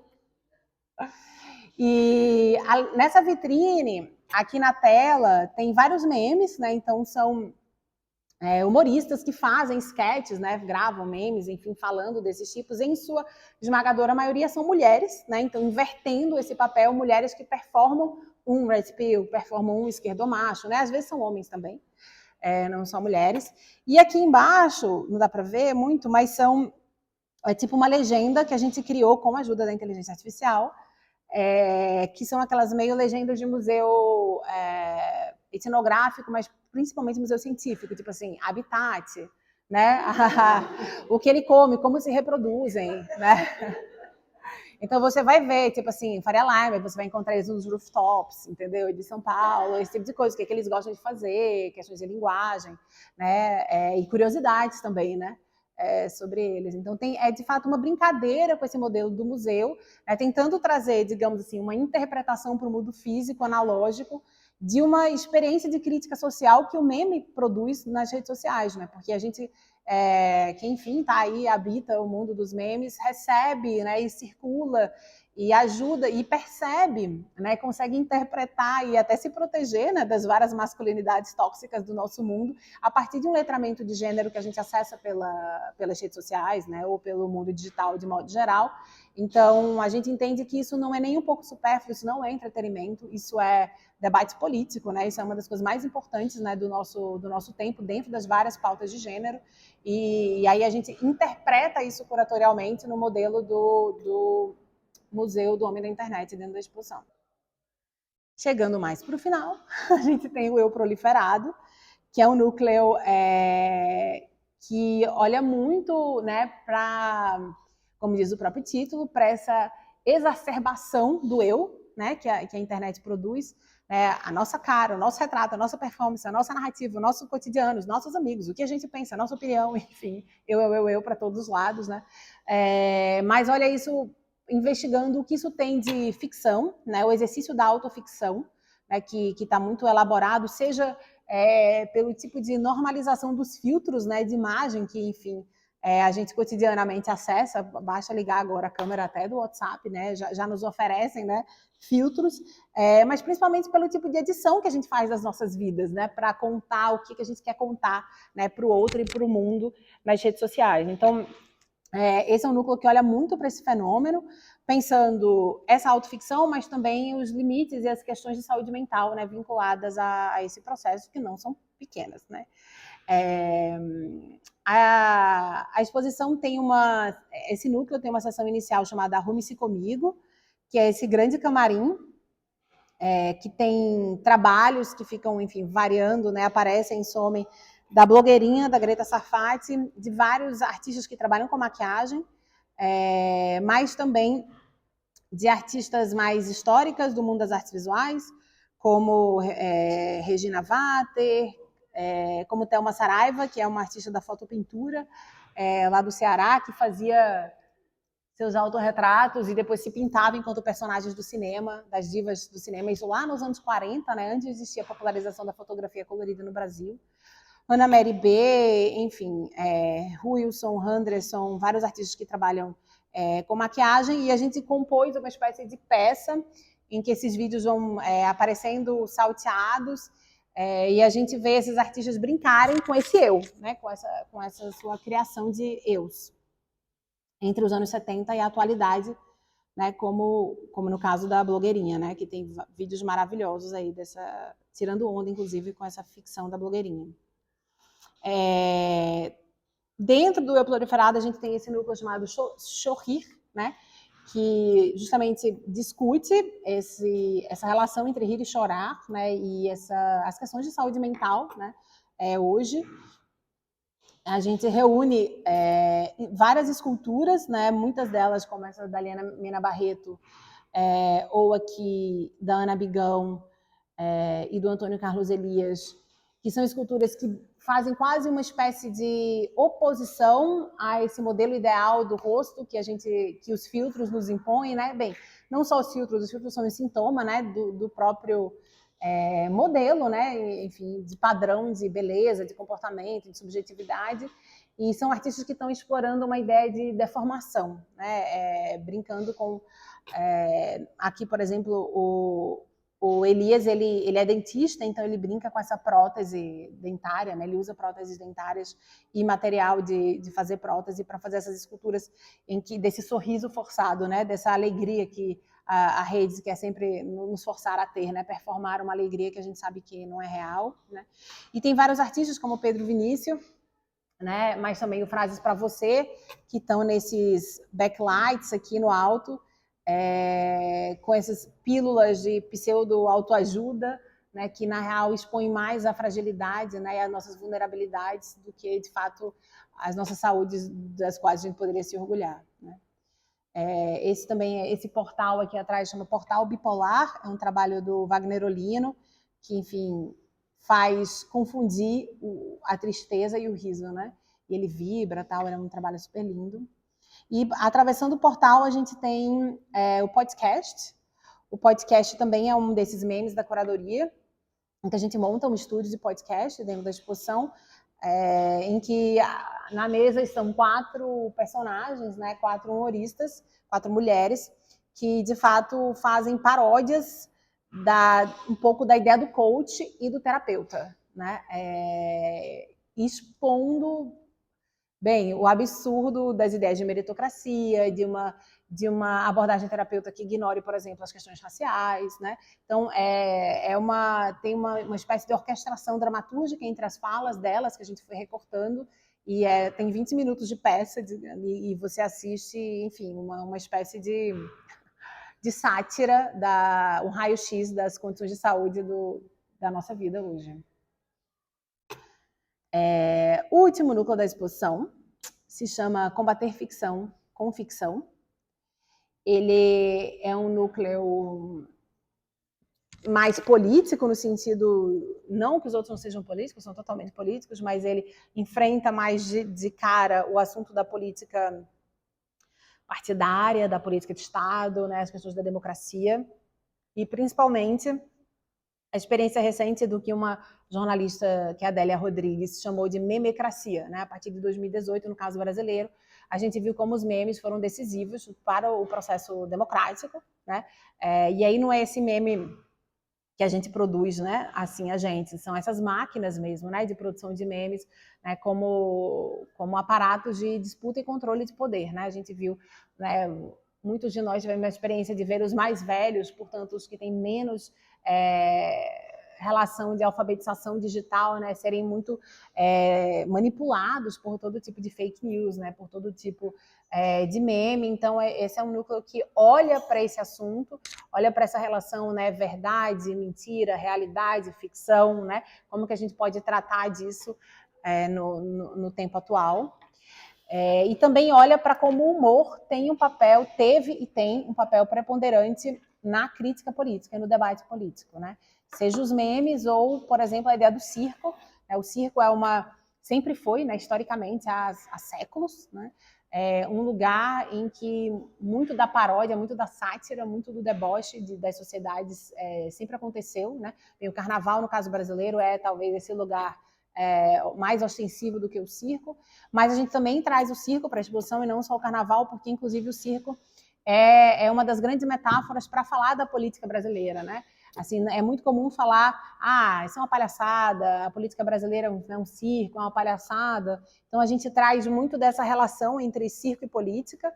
B: E nessa vitrine, aqui na tela, tem vários memes, né? Então são humoristas que fazem sketches, né, gravam memes, enfim, falando desses tipos. Em sua esmagadora maioria são mulheres, né? Então invertendo esse papel, mulheres que performam um red pill, performam um esquerdomacho, né? Às vezes são homens também, não são mulheres. E aqui embaixo, não dá para ver muito, mas é tipo uma legenda que a gente criou com a ajuda da inteligência artificial, que são aquelas meio legendas de museu etnográfico, mas principalmente museu científico, tipo assim, habitat, né? O que ele come, como se reproduzem, né? Então você vai ver, tipo assim, Faria Lima, você vai encontrar eles nos rooftops, entendeu? De São Paulo, esse tipo de coisa, o que eles gostam de fazer, questões de linguagem, né? E curiosidades também, né? Sobre eles. Então é de fato uma brincadeira com esse modelo do museu, né? Tentando trazer, digamos assim, uma interpretação para o mundo físico, analógico, de uma experiência de crítica social que o meme produz nas redes sociais, né? Porque a gente que enfim está aí, habita o mundo dos memes, recebe, né, e circula e ajuda e percebe, né, consegue interpretar e até se proteger, né, das várias masculinidades tóxicas do nosso mundo a partir de um letramento de gênero que a gente acessa pelas redes sociais, né, ou pelo mundo digital de modo geral. Então a gente entende que isso não é nem um pouco supérfluo, isso não é entretenimento, isso é debate político, né? Isso é uma das coisas mais importantes, né, do nosso tempo dentro das várias pautas de gênero. E aí a gente interpreta isso curatorialmente no modelo do Museu do Homem da Internet dentro da exposição. Chegando mais para o final, a gente tem o Eu Proliferado, que é um núcleo que olha muito, né, para, como diz o próprio título, para essa exacerbação do eu, né, que a internet produz, a nossa cara, o nosso retrato, a nossa performance, a nossa narrativa, o nosso cotidiano, os nossos amigos, o que a gente pensa, a nossa opinião, enfim, eu para todos os lados, né? Mas olha isso, investigando o que isso tem de ficção, né? O exercício da autoficção, né? Que está muito elaborado, seja pelo tipo de normalização dos filtros, né? De imagem que, enfim, a gente cotidianamente acessa, basta ligar agora a câmera até do WhatsApp, né? Já nos oferecem, né, filtros, mas principalmente pelo tipo de edição que a gente faz das nossas vidas, né, para contar o que a gente quer contar, né, para o outro e para o mundo nas redes sociais. Então, esse é um núcleo que olha muito para esse fenômeno, pensando essa autoficção, mas também os limites e as questões de saúde mental, né, vinculadas a esse processo, que não são pequenas, né? A exposição tem esse núcleo tem uma sessão inicial chamada Arrume-se Comigo, que é esse grande camarim, que tem trabalhos que ficam, enfim, variando, né, aparecem e somem, da blogueirinha, da Greta Sarfati, de vários artistas que trabalham com maquiagem, mas também de artistas mais históricas do mundo das artes visuais, como Regina Vater, como Thelma Saraiva, que é uma artista da fotopintura, lá do Ceará, que fazia seus autorretratos e depois se pintava enquanto personagens do cinema, das divas do cinema, isso lá nos anos 40, né, antes de existir a popularização da fotografia colorida no Brasil. Ana Mary B, enfim, Wilson, Anderson, vários artistas que trabalham com maquiagem, e a gente compôs uma espécie de peça em que esses vídeos vão aparecendo salteados, e a gente vê esses artistas brincarem com esse eu, né, com essa sua criação de eus, entre os anos 70 e a atualidade, né, como no caso da blogueirinha, né, que tem vídeos maravilhosos aí, tirando onda, inclusive, com essa ficção da blogueirinha. Dentro do Eu Proliferado, a gente tem esse núcleo chamado Chorir, né, que justamente discute essa relação entre rir e chorar, né, e as questões de saúde mental, né, hoje. A gente reúne várias esculturas, né, muitas delas, como essa da Liana Mena Barreto, ou aqui da Ana Bigão e do Antônio Carlos Elias, que são esculturas que fazem quase uma espécie de oposição a esse modelo ideal do rosto que os filtros nos impõem, né? Bem, não só os filtros são um sintoma, né, do próprio modelo, né, enfim, de padrão de beleza, de comportamento, de subjetividade, e são artistas que estão explorando uma ideia de deformação, né, brincando com aqui, por exemplo, o Elias, ele é dentista, então ele brinca com essa prótese dentária, né? Ele usa próteses dentárias e material de fazer prótese para fazer essas esculturas desse sorriso forçado, né? Dessa alegria que a rede quer sempre nos forçar a ter, né? Performar uma alegria que a gente sabe que não é real, né? E tem vários artistas como Pedro Vinícius, né? Mas também o Frases para Você, que estão nesses backlights aqui no alto, com com essas pílulas de pseudo-autoajuda, né, que, na real, expõem mais a fragilidade, né, e as nossas vulnerabilidades do que, de fato, as nossas saúdes das quais a gente poderia se orgulhar, né? Esse portal aqui atrás chama Portal Bipolar, é um trabalho do Wagner Olino, que, enfim, faz confundir a tristeza e o riso, né? E ele vibra, tal, é um trabalho super lindo. E, atravessando o portal, a gente tem o podcast. O podcast também é um desses memes da curadoria, em que a gente monta um estúdio de podcast dentro da exposição, em que na mesa estão 4 personagens, né, 4 humoristas, 4 mulheres, que de fato fazem paródias um pouco da ideia do coach e do terapeuta, né, expondo bem o absurdo das ideias de meritocracia, de uma abordagem terapeuta que ignore, por exemplo, as questões raciais, né? Então, tem uma espécie de orquestração dramatúrgica entre as falas delas, que a gente foi recortando, e tem 20 minutos de peça, e você assiste, enfim, uma espécie de sátira, um raio-x das condições de saúde da nossa vida hoje. O último núcleo da exposição se chama Combater Ficção com Ficção. Ele é um núcleo mais político, no sentido, não que os outros não sejam políticos, são totalmente políticos, mas ele enfrenta mais de cara o assunto da política partidária, da política de Estado, né, as questões da democracia, e principalmente a experiência recente do que uma jornalista, que é a Adélia Rodrigues, chamou de memecracia, né? A partir de 2018, no caso brasileiro, a gente viu como os memes foram decisivos para o processo democrático, né? E aí não é esse meme que a gente produz, né? Assim, são essas máquinas mesmo, né? De produção de memes, né? Como aparatos de disputa e controle de poder, né? A gente viu, né? Muitos de nós tivemos a experiência de ver os mais velhos, portanto, os que têm menos relação de alfabetização digital, né, serem muito manipulados por todo tipo de fake news, né, por todo tipo de meme. Então, esse é um núcleo que olha para esse assunto, olha para essa relação, né, verdade, mentira, realidade, ficção, né, como que a gente pode tratar disso no tempo atual. E também olha para como o humor teve e tem um papel preponderante na crítica política e no debate político, né? Seja os memes ou, por exemplo, a ideia do circo. O circo sempre foi, né, historicamente, há séculos, né, um lugar em que muito da paródia, muito da sátira, muito do deboche das sociedades sempre aconteceu, né? E o carnaval, no caso brasileiro, talvez esse lugar mais ostensivo do que o circo, mas a gente também traz o circo para a exposição e não só o carnaval, porque inclusive o circo é uma das grandes metáforas para falar da política brasileira, né? Assim, é muito comum falar, isso é uma palhaçada, a política brasileira é um circo, é uma palhaçada. Então a gente traz muito dessa relação entre circo e política,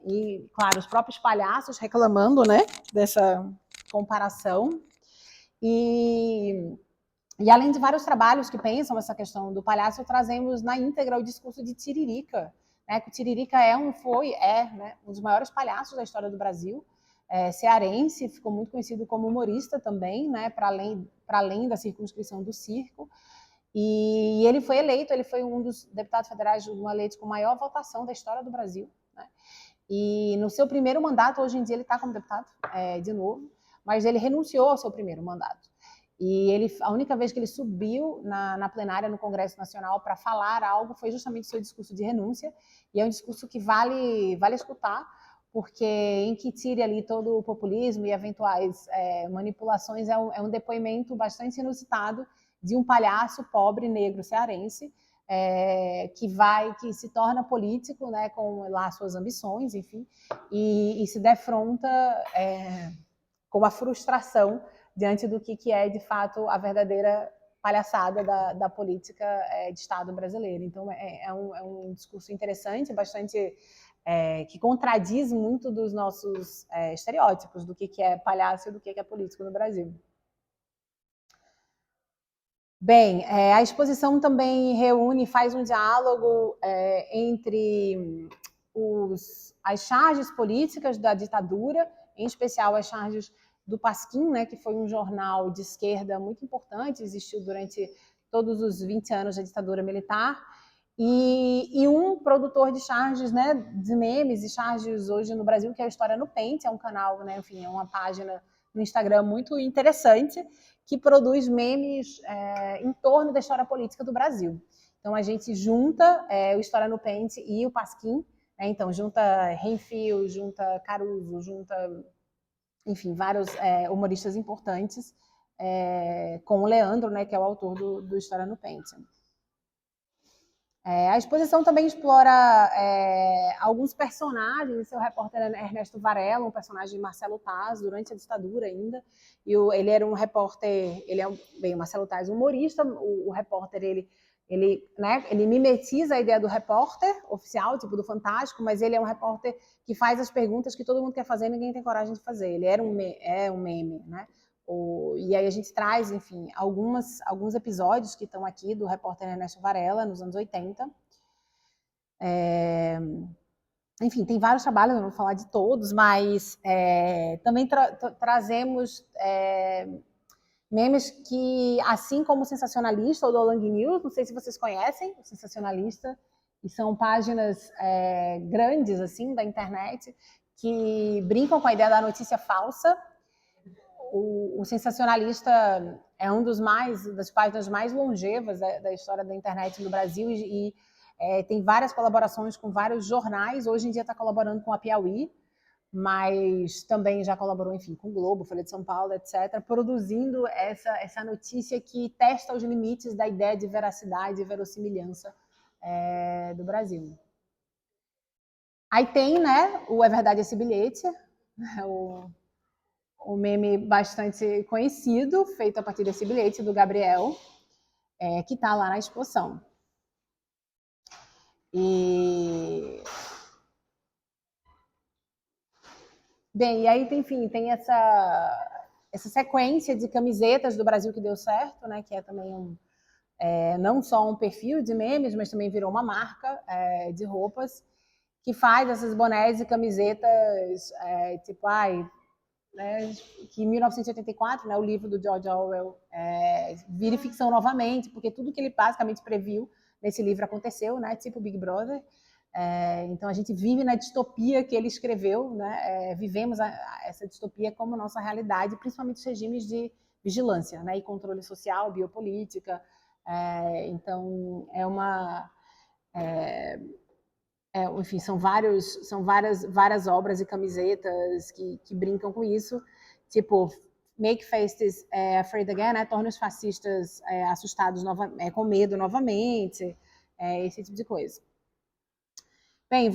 B: e, claro, os próprios palhaços reclamando, né, dessa comparação. E além de vários trabalhos que pensam essa questão do palhaço, trazemos na íntegra o discurso de Tiririca, né? Que Tiririca é, né, um dos maiores palhaços da história do Brasil, cearense, ficou muito conhecido como humorista também, né? Para além da circunscrição do circo. E ele foi um dos deputados federais eleitos com maior votação da história do Brasil, né? E no seu primeiro mandato, hoje em dia ele está como deputado de novo, mas ele renunciou ao seu primeiro mandato. E a única vez que ele subiu na plenária no Congresso Nacional para falar algo foi justamente o seu discurso de renúncia, e é um discurso que vale escutar, porque em que tire ali todo o populismo e eventuais manipulações, é um depoimento bastante inusitado de um palhaço pobre, negro, cearense, que se torna político, né, com lá suas ambições, enfim, e se defronta com a frustração diante do que é, de fato, a verdadeira palhaçada da política de Estado brasileira. Então, é um discurso interessante, bastante que contradiz muito dos nossos estereótipos do que é palhaço e do que é político no Brasil. Bem, a exposição também faz um diálogo entre as charges políticas da ditadura em especial as charges do Pasquim, né, que foi um jornal de esquerda muito importante, existiu durante todos os 20 anos da ditadura militar, e um produtor de charges, né, de memes e charges hoje no Brasil, que é a História no Pente, é um canal, né, enfim, é uma página no Instagram muito interessante, que produz memes em torno da história política do Brasil. Então a gente junta o História no Pente e o Pasquim, né, então junta Renfio, junta Caruso, junta, enfim, vários humoristas importantes, com o Leandro, né, que é o autor do História no Pente. A exposição também explora alguns personagens. Seu repórter é Ernesto Varela, um personagem de Marcelo Taz, durante a ditadura ainda. E ele era um repórter, bem, o Marcelo Taz, humorista. O repórter, ele mimetiza a ideia do repórter oficial, tipo do Fantástico, mas ele é um repórter que faz as perguntas que todo mundo quer fazer e ninguém tem coragem de fazer. Ele é um meme, né? E aí a gente traz, enfim, alguns episódios que estão aqui do repórter Ernesto Varela, nos anos 80. Enfim, tem vários trabalhos, eu não vou falar de todos, mas também trazemos memes que, assim como o Sensacionalista ou do Lang News, não sei se vocês conhecem o Sensacionalista, e são páginas grandes, assim, da internet, que brincam com a ideia da notícia falsa. O Sensacionalista é das páginas mais longevas da história da internet no Brasil e tem várias colaborações com vários jornais. Hoje em dia está colaborando com a Piauí, mas também já colaborou, enfim, com o Globo, Folha de São Paulo, etc., produzindo essa notícia que testa os limites da ideia de veracidade e verossimilhança do Brasil. Aí tem, né, o É Verdade Esse Bilhete, o meme bastante conhecido, feito a partir desse bilhete do Gabriel, que está lá na exposição. Bem, e aí, enfim, tem essa sequência de camisetas do Brasil que deu certo, né, que é também não só um perfil de memes, mas também virou uma marca de roupas, que faz essas bonés e camisetas, tipo, né, que em 1984, né, o livro do George Orwell vira ficção novamente, porque tudo que ele basicamente previu nesse livro aconteceu, né, tipo Big Brother. Então a gente vive na distopia que ele escreveu, né, vivemos essa distopia como nossa realidade, principalmente os regimes de vigilância, né, e controle social, biopolítica. Então enfim, são várias obras e camisetas que brincam com isso, tipo Make Fascists Afraid Again, né? Torna os fascistas assustados com medo novamente, esse tipo de coisa. Bem,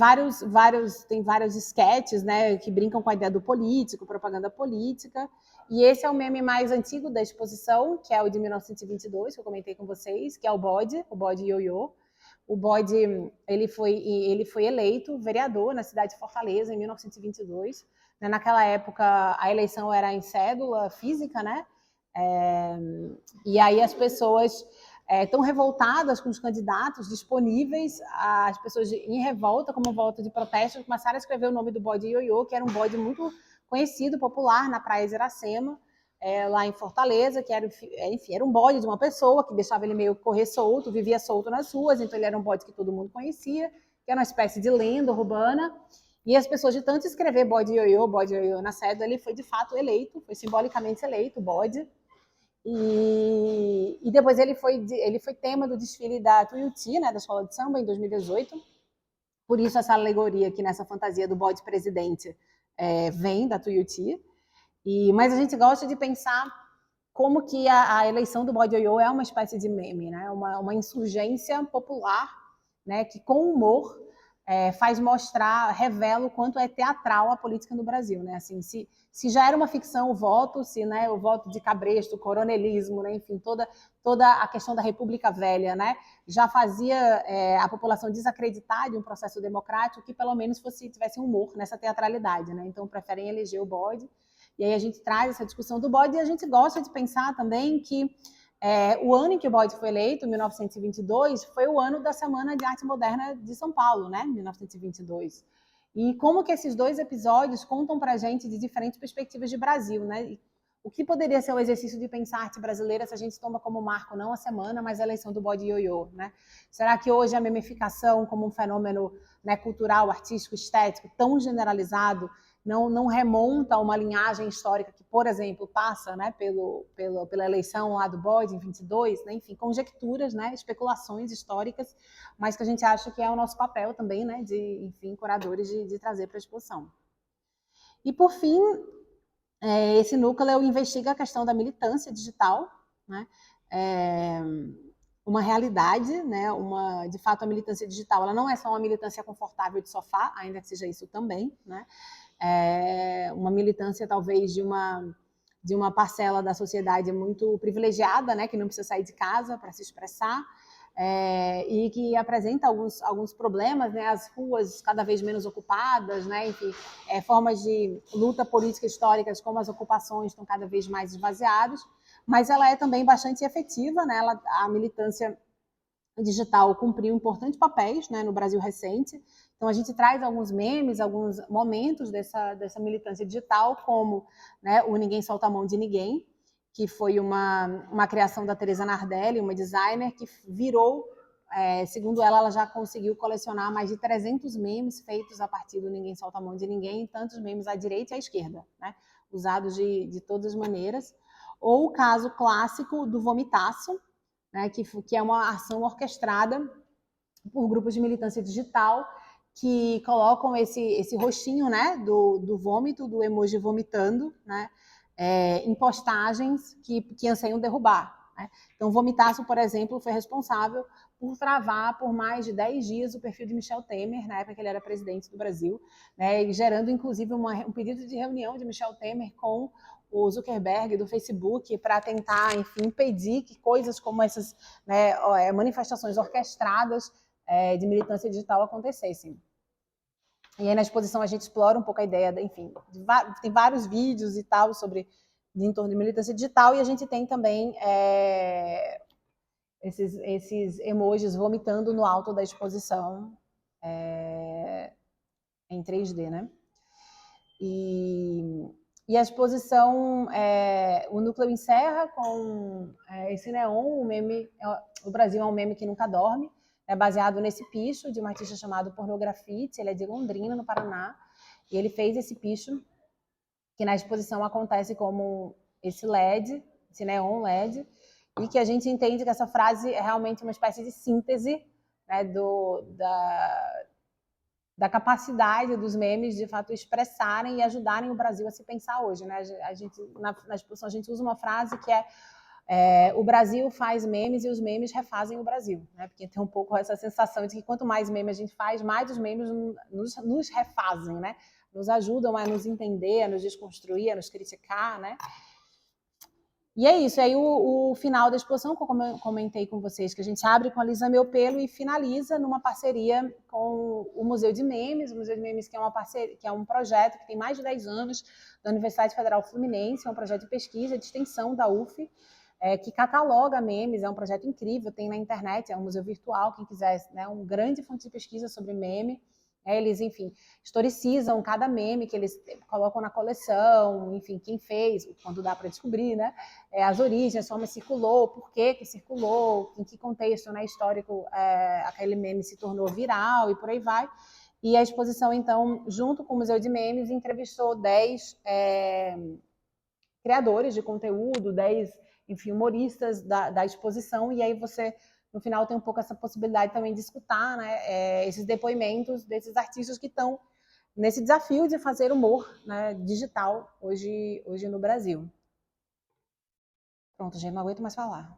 B: tem vários sketches, né, que brincam com a ideia do político, propaganda política, e esse é o meme mais antigo da exposição, que é o de 1922, que eu comentei com vocês, que é o bode ioiô. O Bode, ele foi eleito vereador na cidade de Fortaleza em 1922. Naquela época, a eleição era em cédula física, né? E aí as pessoas estão revoltadas com os candidatos disponíveis, as pessoas em revolta, como voto de protesto, começaram a escrever o nome do bode ioiô, que era um bode muito conhecido, popular, na Praia de Iracema, lá em Fortaleza, que era um bode de uma pessoa que deixava ele meio correr solto, vivia solto nas ruas, então ele era um bode que todo mundo conhecia, que era uma espécie de lenda urbana, e as pessoas, de tanto escrever bode ioiô na cédula, ele foi de fato eleito, foi simbolicamente eleito, o bode, e depois ele foi tema do desfile da Tuiuti, né, da Escola de Samba, em 2018, por isso essa alegoria aqui nessa fantasia do bode presidente vem da Tuiuti. Mas a gente gosta de pensar como que a eleição do bode ioiô é uma espécie de meme, né? Uma insurgência popular, né? Que com humor revela o quanto é teatral a política no Brasil, né? Assim, se já era uma ficção o voto, né, o voto de Cabresto, o coronelismo, né, enfim, toda a questão da República Velha, né, já fazia a população desacreditar de um processo democrático que pelo menos tivesse humor nessa teatralidade, né? Então preferem eleger o bode. E aí a gente traz essa discussão do bode e a gente gosta de pensar também que o ano em que o bode foi eleito, 1922, foi o ano da Semana de Arte Moderna de São Paulo, né? 1922. e como que esses 2 episódios contam para a gente de diferentes perspectivas de Brasil, né? E o que poderia ser um exercício de pensar arte brasileira se a gente toma como marco não a semana, mas a eleição do bode ioiô, né? Será que hoje a memificação como um fenômeno, né, cultural, artístico, estético, tão generalizado, não remonta a uma linhagem histórica que, por exemplo, passa, né, pela eleição lá do bode em 22, né? Enfim, conjecturas, né, especulações históricas, mas que a gente acha que é o nosso papel também, né, de, enfim, curadores de trazer para a exposição. E, por fim, esse núcleo investiga a questão da militância digital, né? Uma realidade, né? De fato, a militância digital, ela não é só uma militância confortável de sofá, ainda que seja isso também, né? Uma militância talvez de uma parcela da sociedade muito privilegiada, né? Que não precisa sair de casa para se expressar. E que apresenta alguns problemas, né? As ruas cada vez menos ocupadas, né? Enfim, formas de luta política históricas como as ocupações estão cada vez mais esvaziadas, mas ela é também bastante efetiva, né? A militância digital cumpriu importantes papéis, né, no Brasil recente. Então a gente traz alguns memes, alguns momentos dessa militância digital, como, né, o Ninguém Solta a Mão de Ninguém, que foi uma criação da Teresa Nardelli, uma designer, que virou, segundo ela já conseguiu colecionar mais de 300 memes feitos a partir do Ninguém Solta a Mão de Ninguém, tantos memes à direita e à esquerda, né, usados de todas as maneiras. Ou o caso clássico do Vomitaço, né, que é uma ação orquestrada por grupos de militância digital que colocam esse rostinho, né, do vômito, do emoji vomitando, né, em postagens que anseiam derrubar, né? Então, o Vomitaço, por exemplo, foi responsável por travar por mais de 10 dias o perfil de Michel Temer, na época que ele era presidente do Brasil, né, e gerando, inclusive, um pedido de reunião de Michel Temer com o Zuckerberg do Facebook para tentar, enfim, impedir que coisas como essas, né, manifestações orquestradas de militância digital acontecessem. E aí na exposição a gente explora um pouco a ideia, enfim, tem vários vídeos e tal em torno de militância digital, e a gente tem também esses emojis vomitando no alto da exposição em 3D, né? E a exposição, o núcleo encerra com esse neon, o meme, o Brasil é um meme que nunca dorme, é baseado nesse picho de um artista chamado Pornografite, ele é de Londrina, no Paraná, e ele fez esse picho, que na exposição acontece como esse LED, esse neon LED, e que a gente entende que essa frase é realmente uma espécie de síntese, né, da capacidade dos memes de fato expressarem e ajudarem o Brasil a se pensar hoje, né? Na exposição a gente usa uma frase que o Brasil faz memes e os memes refazem o Brasil, né? Porque tem um pouco essa sensação de que quanto mais memes a gente faz, mais os memes nos refazem, né? Nos ajudam a nos entender, a nos desconstruir, a nos criticar, né? E é isso, aí o final da exposição, como eu comentei com vocês, que a gente abre com a Lisa Meu Pelo e finaliza numa parceria com o Museu de Memes, que é uma parceria, que é um projeto que tem mais de 10 anos, da Universidade Federal Fluminense, é um projeto de pesquisa, de extensão da UF, que cataloga memes, é um projeto incrível, tem na internet, é um museu virtual, quem quiser, né, um grande fonte de pesquisa sobre meme. Eles, enfim, historicizam cada meme que eles colocam na coleção, enfim, quem fez, quando dá para descobrir, né? As origens, como circulou, por que circulou, em que contexto, né, histórico aquele meme se tornou viral e por aí vai. E a exposição, então, junto com o Museu de Memes, entrevistou 10 criadores de conteúdo, 10, enfim, humoristas da exposição, e aí você, no final, tem um pouco essa possibilidade também de escutar, né, esses depoimentos desses artistas que estão nesse desafio de fazer humor, né, digital hoje no Brasil. Pronto, gente, não aguento mais falar.